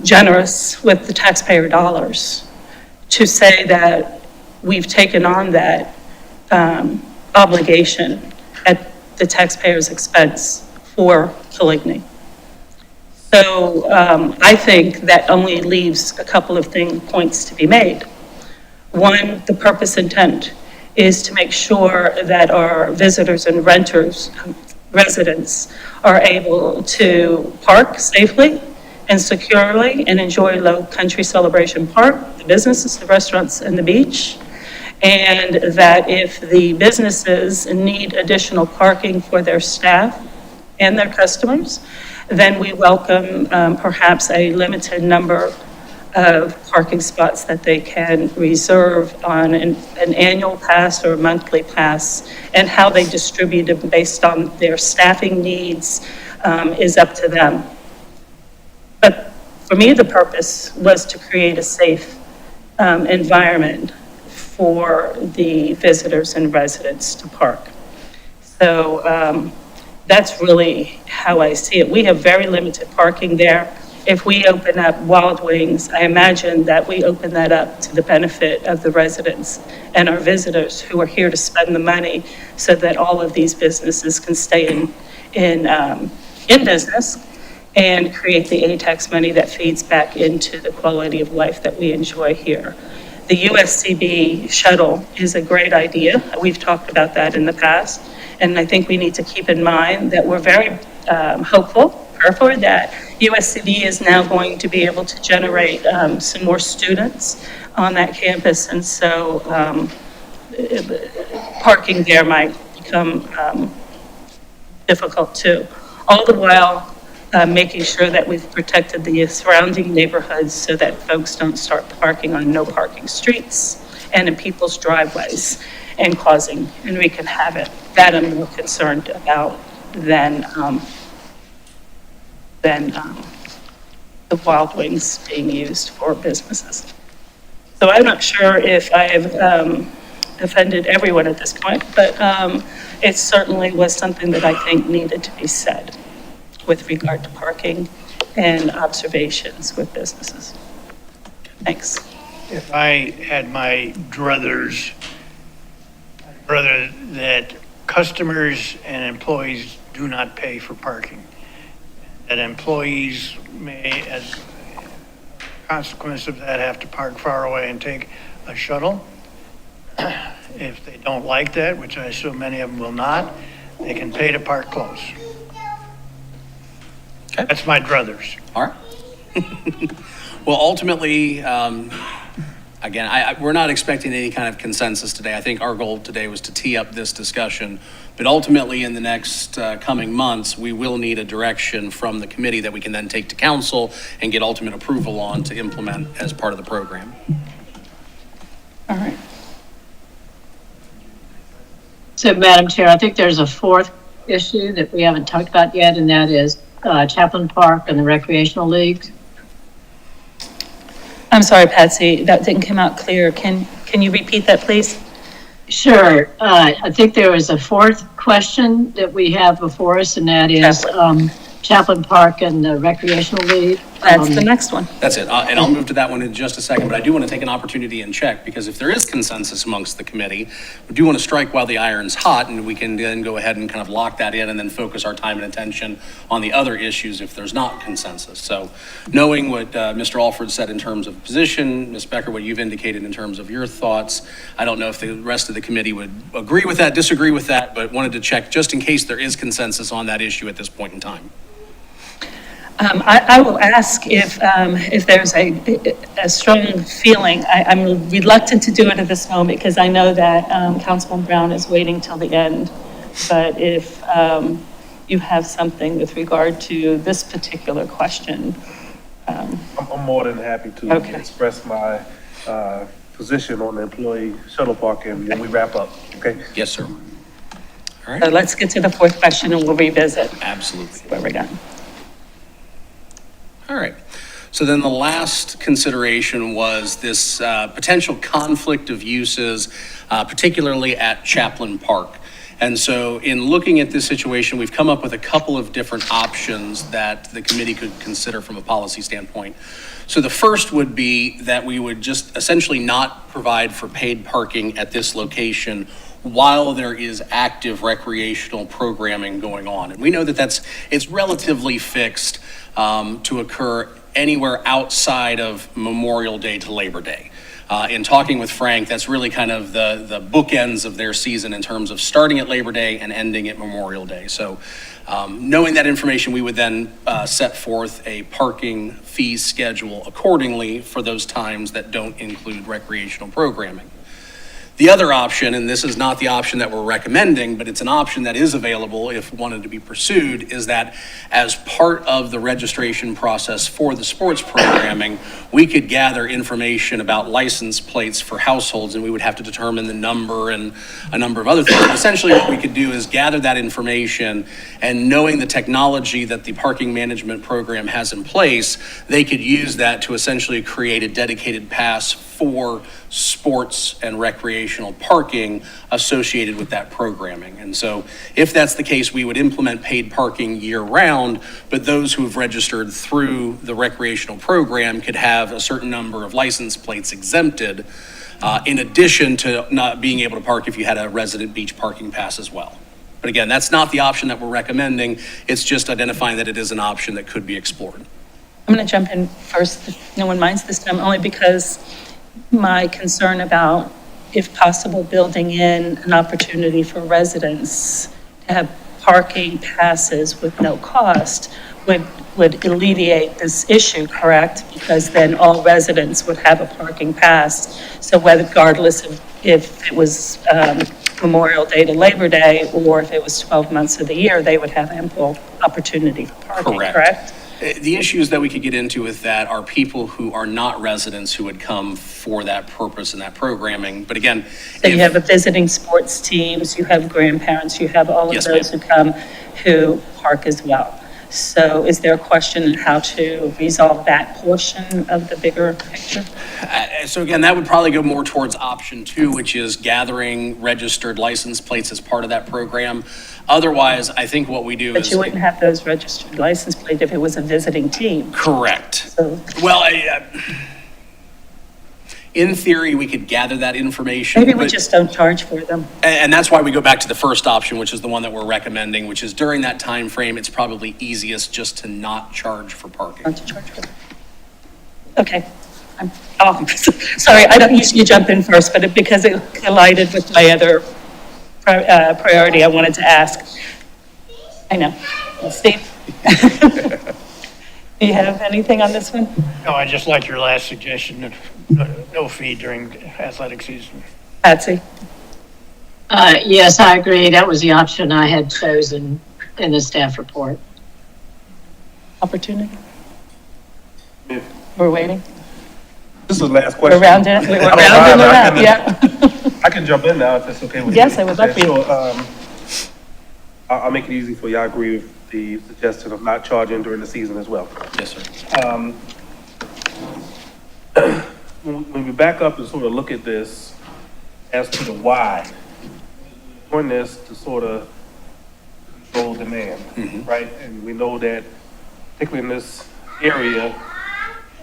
generous with the taxpayer dollars to say that we've taken on that obligation at the taxpayer's expense for Coligny. So I think that only leaves a couple of points to be made. One, the purpose intent is to make sure that our visitors and residents are able to park safely and securely and enjoy Low Country Celebration Park, the businesses, the restaurants, and the beach. And that if the businesses need additional parking for their staff and their customers, then we welcome perhaps a limited number of parking spots that they can reserve on an annual pass or a monthly pass, and how they distribute it based on their staffing needs is up to them. But for me, the purpose was to create a safe environment for the visitors and residents to park. So that's really how I see it. We have very limited parking there. If we open up Wild Wings, I imagine that we open that up to the benefit of the residents and our visitors who are here to spend the money, so that all of these businesses can stay in business and create the ATAX money that feeds back into the quality of life that we enjoy here. The USCB shuttle is a great idea. We've talked about that in the past, and I think we need to keep in mind that we're very hopeful, prayerful, that USCB is now going to be able to generate some more students on that campus, and so parking there might become difficult too. All the while, making sure that we've protected the surrounding neighborhoods so that folks don't start parking on no parking streets and in people's driveways and wreaking havoc. That I'm more concerned about than the Wild Wings being used for businesses. So I'm not sure if I have offended everyone at this point, but it certainly was something that I think needed to be said with regard to parking and observations with businesses. Thanks. If I had my druthers, I'd rather that customers and employees do not pay for parking. That employees may, as a consequence of that, have to park far away and take a shuttle. If they don't like that, which I assume many of them will not, they can pay to park close. Okay. That's my druthers. All right. Well, ultimately, again, we're not expecting any kind of consensus today. I think our goal today was to tee up this discussion. But ultimately, in the next coming months, we will need a direction from the committee that we can then take to council and get ultimate approval on to implement as part of the program. All right. So, Madam Chair, I think there's a fourth issue that we haven't talked about yet, and that is Chaplain Park and the recreational leagues. I'm sorry, Patsy, that didn't come out clear. Can you repeat that, please? Sure. I think there was a fourth question that we have before us, and that is Chaplain Park and the recreational league. That's the next one. That's it. And I'll move to that one in just a second, but I do want to take an opportunity and check, because if there is consensus amongst the committee, we do want to strike while the iron's hot, and we can then go ahead and kind of lock that in and then focus our time and attention on the other issues if there's not consensus. So knowing what Mr. Alford said in terms of position, Ms. Becker, what you've indicated in terms of your thoughts, I don't know if the rest of the committee would agree with that, disagree with that, but wanted to check just in case there is consensus on that issue at this point in time. I will ask if there's a strong feeling. I'm reluctant to do it at this moment because I know that Councilman Brown is waiting till the end. But if you have something with regard to this particular question. I'm more than happy to Okay. express my position on the employee shuttle parking when we wrap up, okay? Yes, sir. All right. So let's get to the fourth question and we'll revisit Absolutely. where we're going. All right. So then the last consideration was this potential conflict of uses, particularly at Chaplain Park. And so in looking at this situation, we've come up with a couple of different options that the committee could consider from a policy standpoint. So the first would be that we would just essentially not provide for paid parking at this location while there is active recreational programming going on. And we know that it's relatively fixed to occur anywhere outside of Memorial Day to Labor Day. In talking with Frank, that's really kind of the bookends of their season in terms of starting at Labor Day and ending at Memorial Day. So knowing that information, we would then set forth a parking fee schedule accordingly for those times that don't include recreational programming. The other option, and this is not the option that we're recommending, but it's an option that is available if wanted to be pursued, is that as part of the registration process for the sports programming, we could gather information about license plates for households, and we would have to determine the number and a number of other things. But essentially what we could do is gather that information, and knowing the technology that the parking management program has in place, they could use that to essentially create a dedicated pass for sports and recreational parking associated with that programming. And so if that's the case, we would implement paid parking year round, but those who have registered through the recreational program could have a certain number of license plates exempted, in addition to not being able to park if you had a resident beach parking pass as well. But again, that's not the option that we're recommending. It's just identifying that it is an option that could be explored. I'm going to jump in first, if no one minds this time, only because my concern about, if possible, building in an opportunity for residents to have parking passes with no cost would alleviate this issue, correct? Because then all residents would have a parking pass. So regardless of if it was Memorial Day to Labor Day, or if it was 12 months of the year, they would have ample opportunity for parking, correct? The issues that we could get into with that are people who are not residents who would come for that purpose and that programming. But again, So you have a visiting sports teams, you have grandparents, you have all of Yes, those who come who park as well. So is there a question on how to resolve that portion of the bigger picture? So again, that would probably go more towards option 2, which is gathering registered license plates as part of that program. Otherwise, I think what we do But is. you wouldn't have those registered license plate if it was a visiting team. Correct. So Well, in theory, we could gather that information. maybe we but- just don't charge for them. And that's why we go back to the first option, which is the one that we're recommending, which is during that time frame, it's probably easiest just to not charge for parking. Not to charge for them. Okay. Sorry, I don't usually jump in first, but because it collided with my other priority, I wanted to ask. I know. Steve? Do you have anything on this one? No, I just like your last suggestion of no fee during athletic season. Patsy? Yes, I agree. That was the option I had chosen in the staff report. Opportunity? If- We're waiting? This is the last We're question. rounding, we're I don't rounding mind, around, I yeah. I can jump in now if that's okay with you. Yes, I would love for you. So, I'll make it easy for you. I agree with the suggestion of not charging during the season as well. Yes, sir. When we back up and sort of look at this as to the why, we're doing this to sort of control demand, right? And we know that particularly in this area,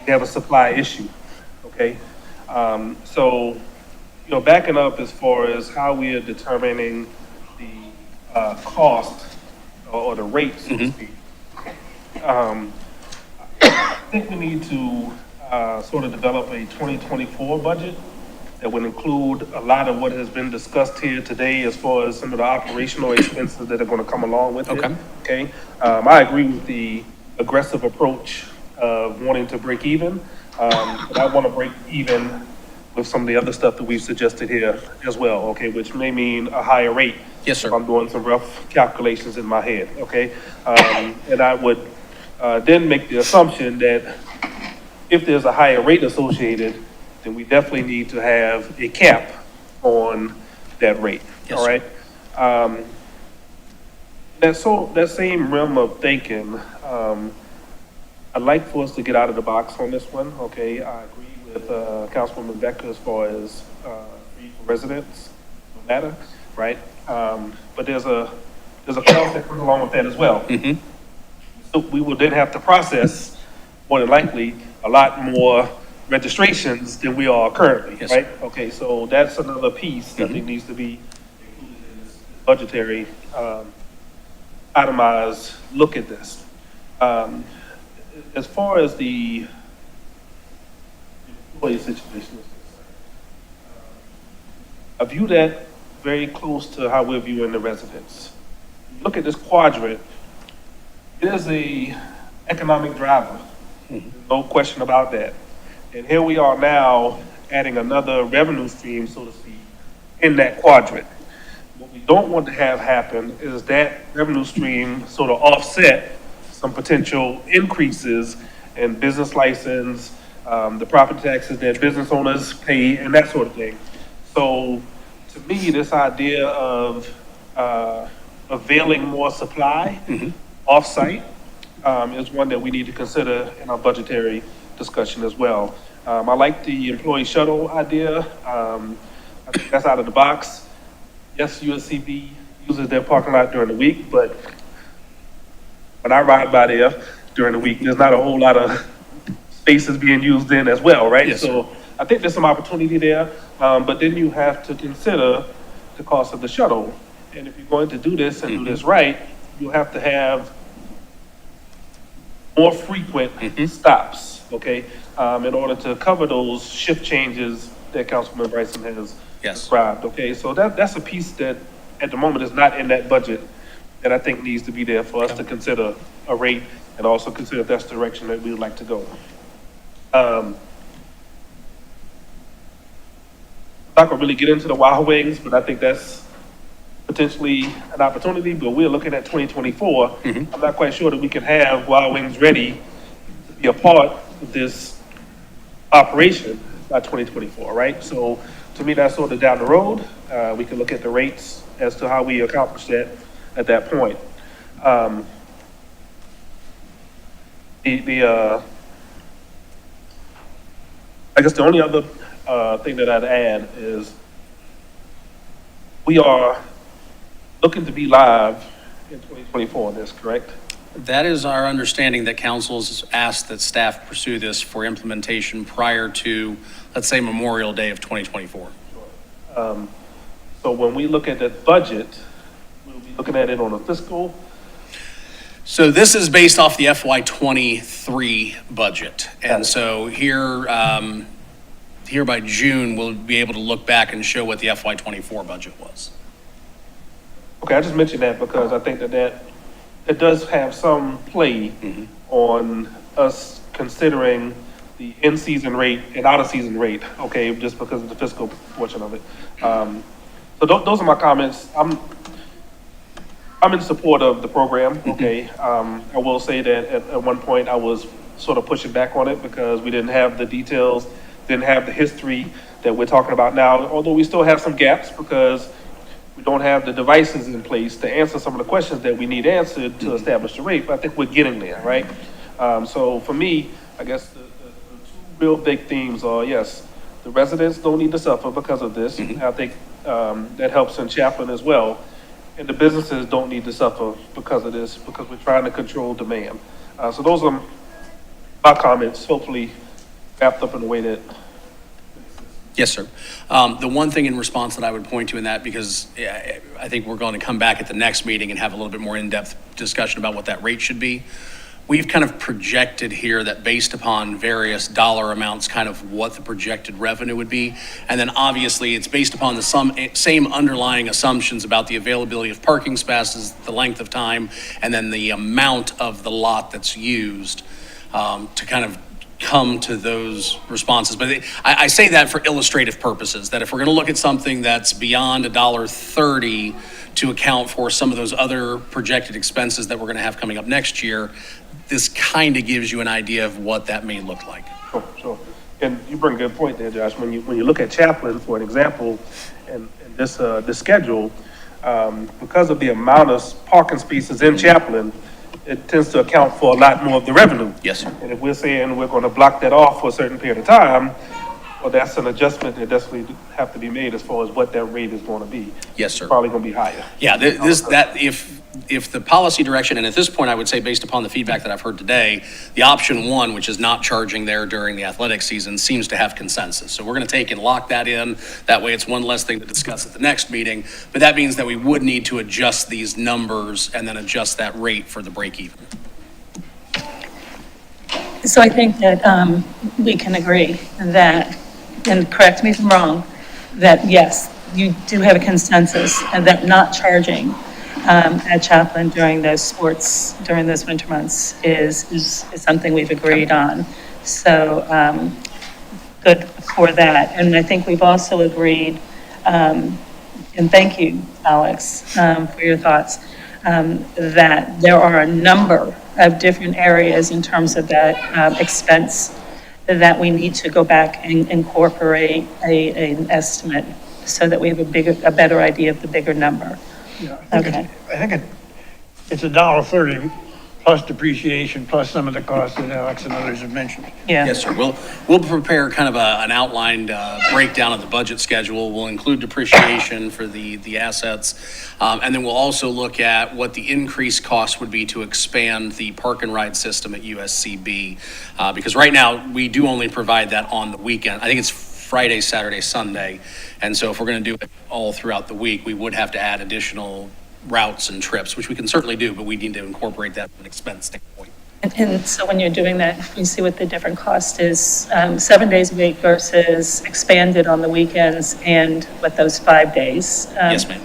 we have a supply issue, okay? So, backing up as far as how we are determining the cost or the rate, so to speak. I think we need to sort of develop a 2024 budget that would include a lot of what has been discussed here today as far as some of the operational expenses that are going to come along with it. Okay. Okay? I agree with the aggressive approach of wanting to break even, but I want to break even with some of the other stuff that we've suggested here as well, okay, which may mean a higher rate. Yes, sir. If I'm doing some rough calculations in my head, okay? And I would then make the assumption that if there's a higher rate associated, then we definitely need to have a cap on that rate, Yes, all sir. right? That same realm of thinking, I'd like for us to get out of the box on this one, okay? I agree with Councilwoman Becker as far as free for residents, no matter, right? But there's a cost that comes along with that as well. So we will then have to process, more than likely, a lot more registrations than we are currently, Yes, right? Okay, so that's another piece that I think needs to be included in this budgetary, itemized look at this. As far as the employee situation is concerned, I view that very close to how we're viewing the residents. Look at this quadrant, it is a economic driver, no question about that. And here we are now adding another revenue stream, so to speak, in that quadrant. What we don't want to have happen is that revenue stream sort of offset some potential increases in business license, the property taxes that business owners pay, and that sort of thing. So to me, this idea of availing more supply off-site is one that we need to consider in our budgetary discussion as well. I like the employee shuttle idea. I think that's out of the box. Yes, USCB uses their parking lot during the week, but when I ride by there during the week, there's not a whole lot of spaces being used in as well, right? Yes, sir. So I think there's some opportunity there, but then you have to consider the cost of the shuttle. And if you're going to do this and do this right, you have to have more frequent stops, okay? In order to cover those shift changes that Councilman Bryson has Yes. described, okay? So that's a piece that at the moment is not in that budget that I think needs to be there for us to consider a rate and also consider if that's the direction that we would like to go. I'm not gonna really get into the wild wings, but I think that's potentially an opportunity, but we're looking at 2024. I'm not quite sure that we can have Wild Wings ready to be a part of this operation by 2024, right? So to me, that's sort of down the road. We can look at the rates as to how we accomplish that at that point. I guess the only other thing that I'd add is we are looking to be live in 2024 on this, correct? That is our understanding, that council's asked that staff pursue this for implementation prior to, let's say, Memorial Day of 2024. So when we look at the budget, we'll be looking at it on a fiscal. So this is based off the FY '23 budget. And so here by June, we'll be able to look back and show what the FY '24 budget was. Okay, I just mentioned that because I think that it does have some play on us considering the in-season rate and out-of-season rate, okay, just because of the fiscal portion of it. So those are my comments. I'm in support of the program, okay? I will say that at one point I was sort of pushing back on it because we didn't have the details, didn't have the history that we're talking about now, although we still have some gaps because we don't have the devices in place to answer some of the questions that we need answered to establish the rate, but I think we're getting there, right? So for me, I guess the two real big themes are, yes, the residents don't need to suffer because of this. I think that helps in Chaplin as well. And the businesses don't need to suffer because of this, because we're trying to control demand. So those are my comments, hopefully wrapped up in a way that. Yes, sir. The one thing in response that I would point to in that, because I think we're going to come back at the next meeting and have a little bit more in-depth discussion about what that rate should be. We've kind of projected here that based upon various dollar amounts, kind of what the projected revenue would be. And then obviously it's based upon the same underlying assumptions about the availability of parking spaces, the length of time, and then the amount of the lot that's used to kind of come to those responses. But I say that for illustrative purposes, that if we're going to look at something that's beyond $1.30 to account for some of those other projected expenses that we're going to have coming up next year, this kind of gives you an idea of what that may look like. Sure. And you bring a good point there, Josh. When you look at Chaplin, for an example, and this schedule, because of the amount of parking spaces in Chaplin, it tends to account for a lot more of the revenue. Yes, sir. And if we're saying we're going to block that off for a certain period of time, well, that's an adjustment that definitely have to be made as far as what that rate is going to be. Yes, sir. It's probably going to be higher. Yeah, if the policy direction, and at this point, I would say based upon the feedback that I've heard today, the option one, which is not charging there during the athletic season, seems to have consensus. So we're going to take and lock that in. That way it's one less thing to discuss at the next meeting. But that means that we would need to adjust these numbers and then adjust that rate for the break even. So I think that we can agree that, and correct me if I'm wrong, that yes, you do have a consensus and that not charging at Chaplin during those winter months is something we've agreed on. So good for that. And I think we've also agreed, and thank you, Alex, for your thoughts, that there are a number of different areas in terms of that expense that we need to go back and incorporate an estimate so that we have a better idea of the bigger number. Yeah, Okay. I think it's $1.30 plus depreciation, plus some of the costs that Alex and others have mentioned. Yeah. Yes, sir. We'll prepare kind of an outlined breakdown of the budget schedule. We'll include depreciation for the assets. And then we'll also look at what the increased cost would be to expand the park and ride system at USCB. Because right now, we do only provide that on the weekend. I think it's Friday, Saturday, Sunday. And so if we're going to do it all throughout the week, we would have to add additional routes and trips, which we can certainly do, but we need to incorporate that from an expense standpoint. And so when you're doing that, you see what the different cost is, 7 days a week versus expanded on the weekends and what those 5 days Yes, ma'am.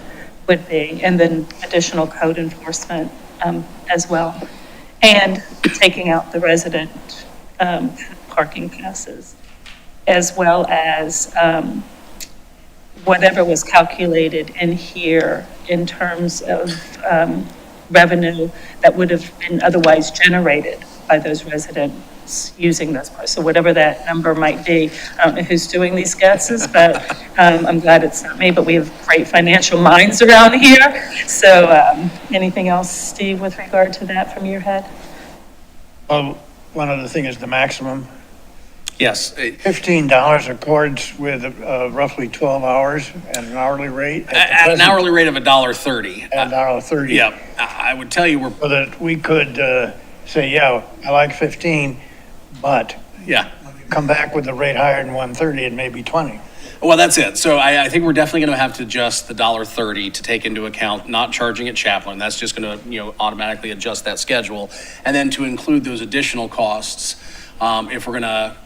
would be, and then additional code enforcement as well. And taking out the resident parking passes, as well as whatever was calculated in here in terms of revenue that would have been otherwise generated by those residents using those parks. So whatever that number might be, I don't know who's doing these guesses, but I'm glad it's not me, but we have great financial minds around here. So anything else, Steve, with regard to that from your head? Well, one other thing is the maximum. Yes, $15 accords with roughly 12 hours at an hourly rate. at an hourly rate of $1.30. At $1.30. Yeah, I would tell you we're, So that we could say, yeah, I like 15, but yeah. come back with a rate higher than 130, it may be 20. Well, that's it. So I think we're definitely going to have to adjust the $1.30 to take into account not charging at Chaplin. That's just going to, automatically adjust that schedule. And then to include those additional costs, if we're going to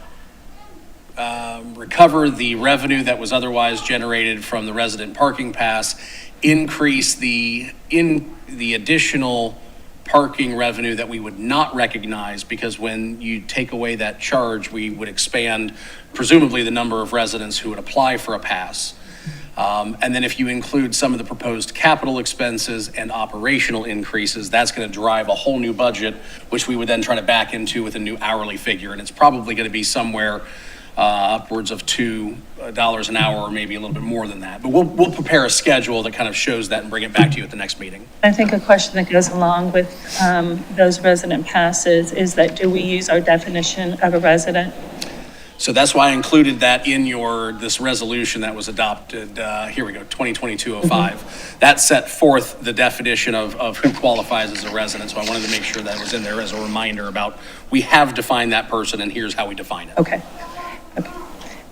recover the revenue that was otherwise generated from the resident parking pass, increase the additional parking revenue that we would not recognize, because when you take away that charge, we would expand presumably the number of residents who would apply for a pass. And then if you include some of the proposed capital expenses and operational increases, that's going to drive a whole new budget, which we would then try to back into with a new hourly figure. And it's probably going to be somewhere upwards of $2 an hour, or maybe a little bit more than that. But we'll prepare a schedule that kind of shows that and bring it back to you at the next meeting. I think a question that goes along with those resident passes is that, do we use our definition of a resident? So that's why I included that in this resolution that was adopted, here we go, 2022-05. That set forth the definition of who qualifies as a resident. So I wanted to make sure that was in there as a reminder about, we have defined that person and here's how we define it. Okay.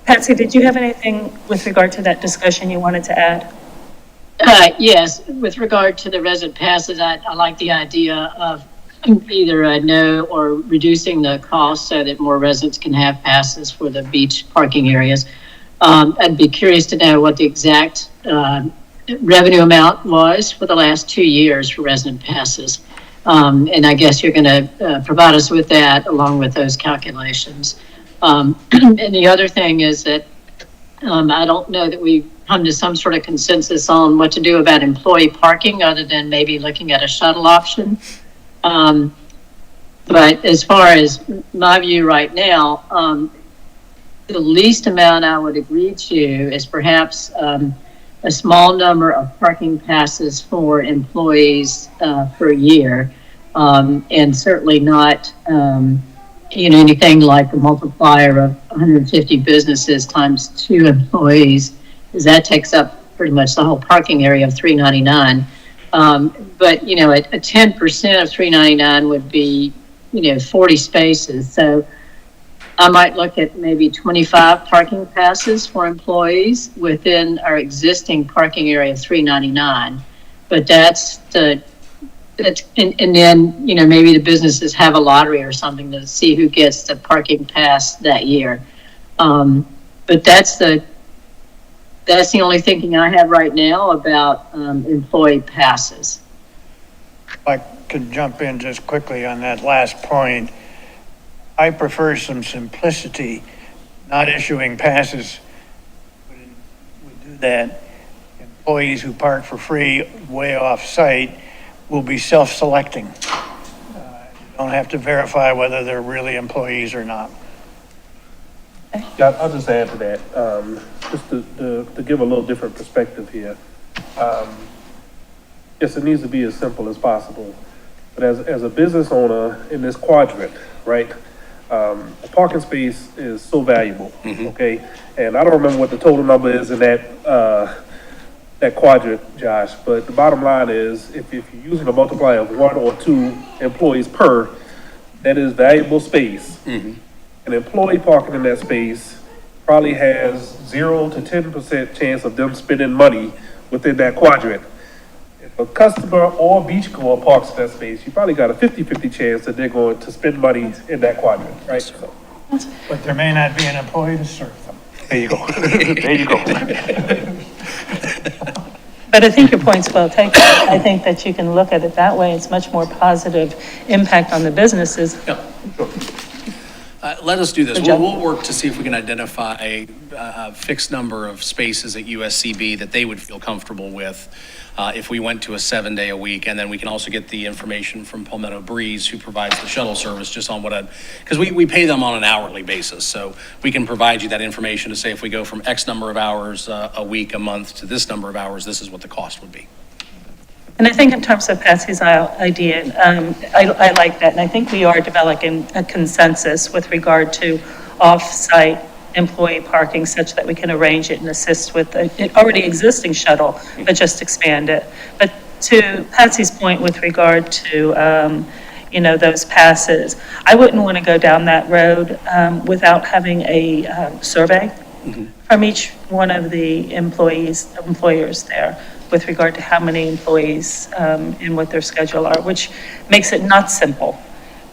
Patsy, did you have anything with regard to that discussion you wanted to add? Yes, with regard to the resident passes, I like the idea of either no or reducing the cost so that more residents can have passes for the beach parking areas. I'd be curious to know what the exact revenue amount was for the last 2 years for resident passes. And I guess you're going to provide us with that along with those calculations. And the other thing is that I don't know that we've come to some sort of consensus on what to do about employee parking, other than maybe looking at a shuttle option. But as far as my view right now, the least amount I would agree to is perhaps a small number of parking passes for employees per year, and certainly not anything like a multiplier of 150 businesses times 2 employees, because that takes up pretty much the whole parking area of $3.99. But, a 10% of $3.99 would be, 40 spaces. So I might look at maybe 25 parking passes for employees within our existing parking area of $3.99. But and then, maybe the businesses have a lottery or something to see who gets the parking pass that year. But that's the only thinking I have right now about employee passes. If I could jump in just quickly on that last point, I prefer some simplicity. Not issuing passes would do that. Employees who park for free way off site will be self-selecting. You don't have to verify whether they're really employees or not. Yeah, I'll just add to that, just to give a little different perspective here. Yes, it needs to be as simple as possible, but as a business owner in this quadrant, right, a parking space is so valuable, okay? And I don't remember what the total number is in that quadrant, Josh, but the bottom line is, if you're using a multiplier of 1 or 2 employees per, that is valuable space. An employee parking in that space probably has 0 to 10% chance of them spending money within that quadrant. If a customer or beachgoer parks in that space, you probably got a 50-50 chance that they're going to spend money in that quadrant, right? So, But there may not be an employee to serve them. there you go. There you go. But I think your point's well taken. I think that you can look at it that way. It's much more positive impact on the businesses. Let us do this. Good We'll, job. we'll work to see if we can identify a fixed number of spaces at USCB that they would feel comfortable with if we went to a 7-day a week. And then we can also get the information from Palmetto Breeze, who provides the shuttle service, just on because we pay them on an hourly basis. So we can provide you that information to say if we go from X number of hours a week, a month to this number of hours, this is what the cost would be. And I think in terms of Patsy's idea, I like that. And I think we are developing a consensus with regard to off-site employee parking such that we can arrange it and assist with the already existing shuttle, but just expand it. But to Patsy's point with regard to, those passes, I wouldn't want to go down that road without having a survey from each one of the employers there, with regard to how many employees and what their schedule are, which makes it not simple.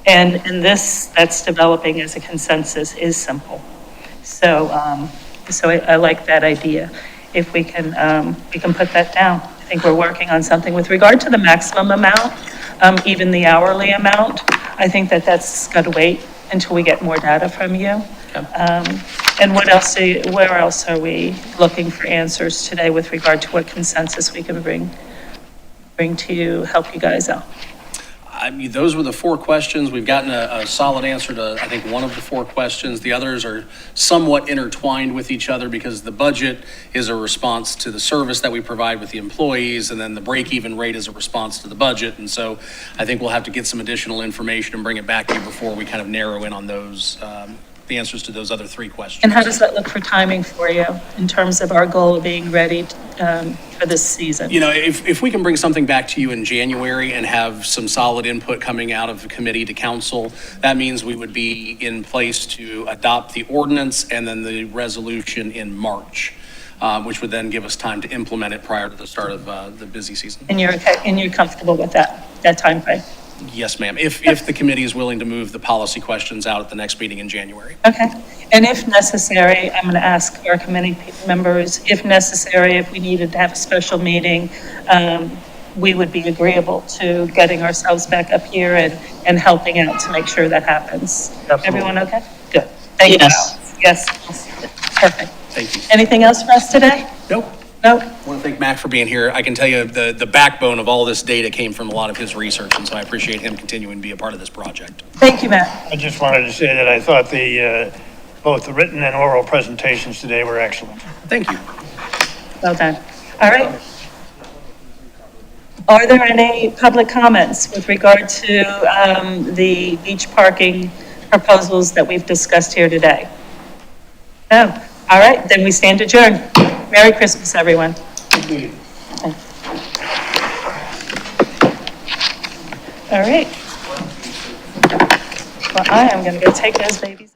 And this that's developing as a consensus is simple. So, I like that idea. If we can put that down. I think we're working on something with regard to the maximum amount, even the hourly amount. I think that's got to wait until we get more data from you. And where else are we looking for answers today with regard to what consensus we can bring to you, help you guys out? I mean, those were the 4 questions. We've gotten a solid answer to, I think, one of the 4 questions. The others are somewhat intertwined with each other because the budget is a response to the service that we provide with the employees, and then the break-even rate is a response to the budget. And so I think we'll have to get some additional information and bring it back to you before we kind of narrow in on those, the answers to those other 3 questions. And how does that look for timing for you in terms of our goal of being ready for this season? You know, if we can bring something back to you in January and have some solid input coming out of the committee to council, that means we would be in place to adopt the ordinance and then the resolution in March, which would then give us time to implement it prior to the start of the busy season. And you're comfortable with that timeframe? Yes, ma'am. If the committee is willing to move the policy questions out at the next meeting in January. Okay. And if necessary, I'm going to ask our committee members, if necessary, if we needed to have a special meeting, we would be agreeable to getting ourselves back up here and helping out to make sure that happens. Absolutely. Everyone okay? Good. Thank you. Yes. Yes. Perfect. Thank you. Anything else for us today? Nope. No? I want to thank Mac for being here. I can tell you the backbone of all this data came from a lot of his research, and so I appreciate him continuing to be a part of this project. Thank you, Matt. I just wanted to say that I thought both the written and oral presentations today were excellent. Thank you. Well done. All right. Are there any public comments with regard to the beach parking proposals that we've discussed here today? No. All right, then we stand adjourned. Merry Christmas, everyone. All right. Well, I am going to go take those babies.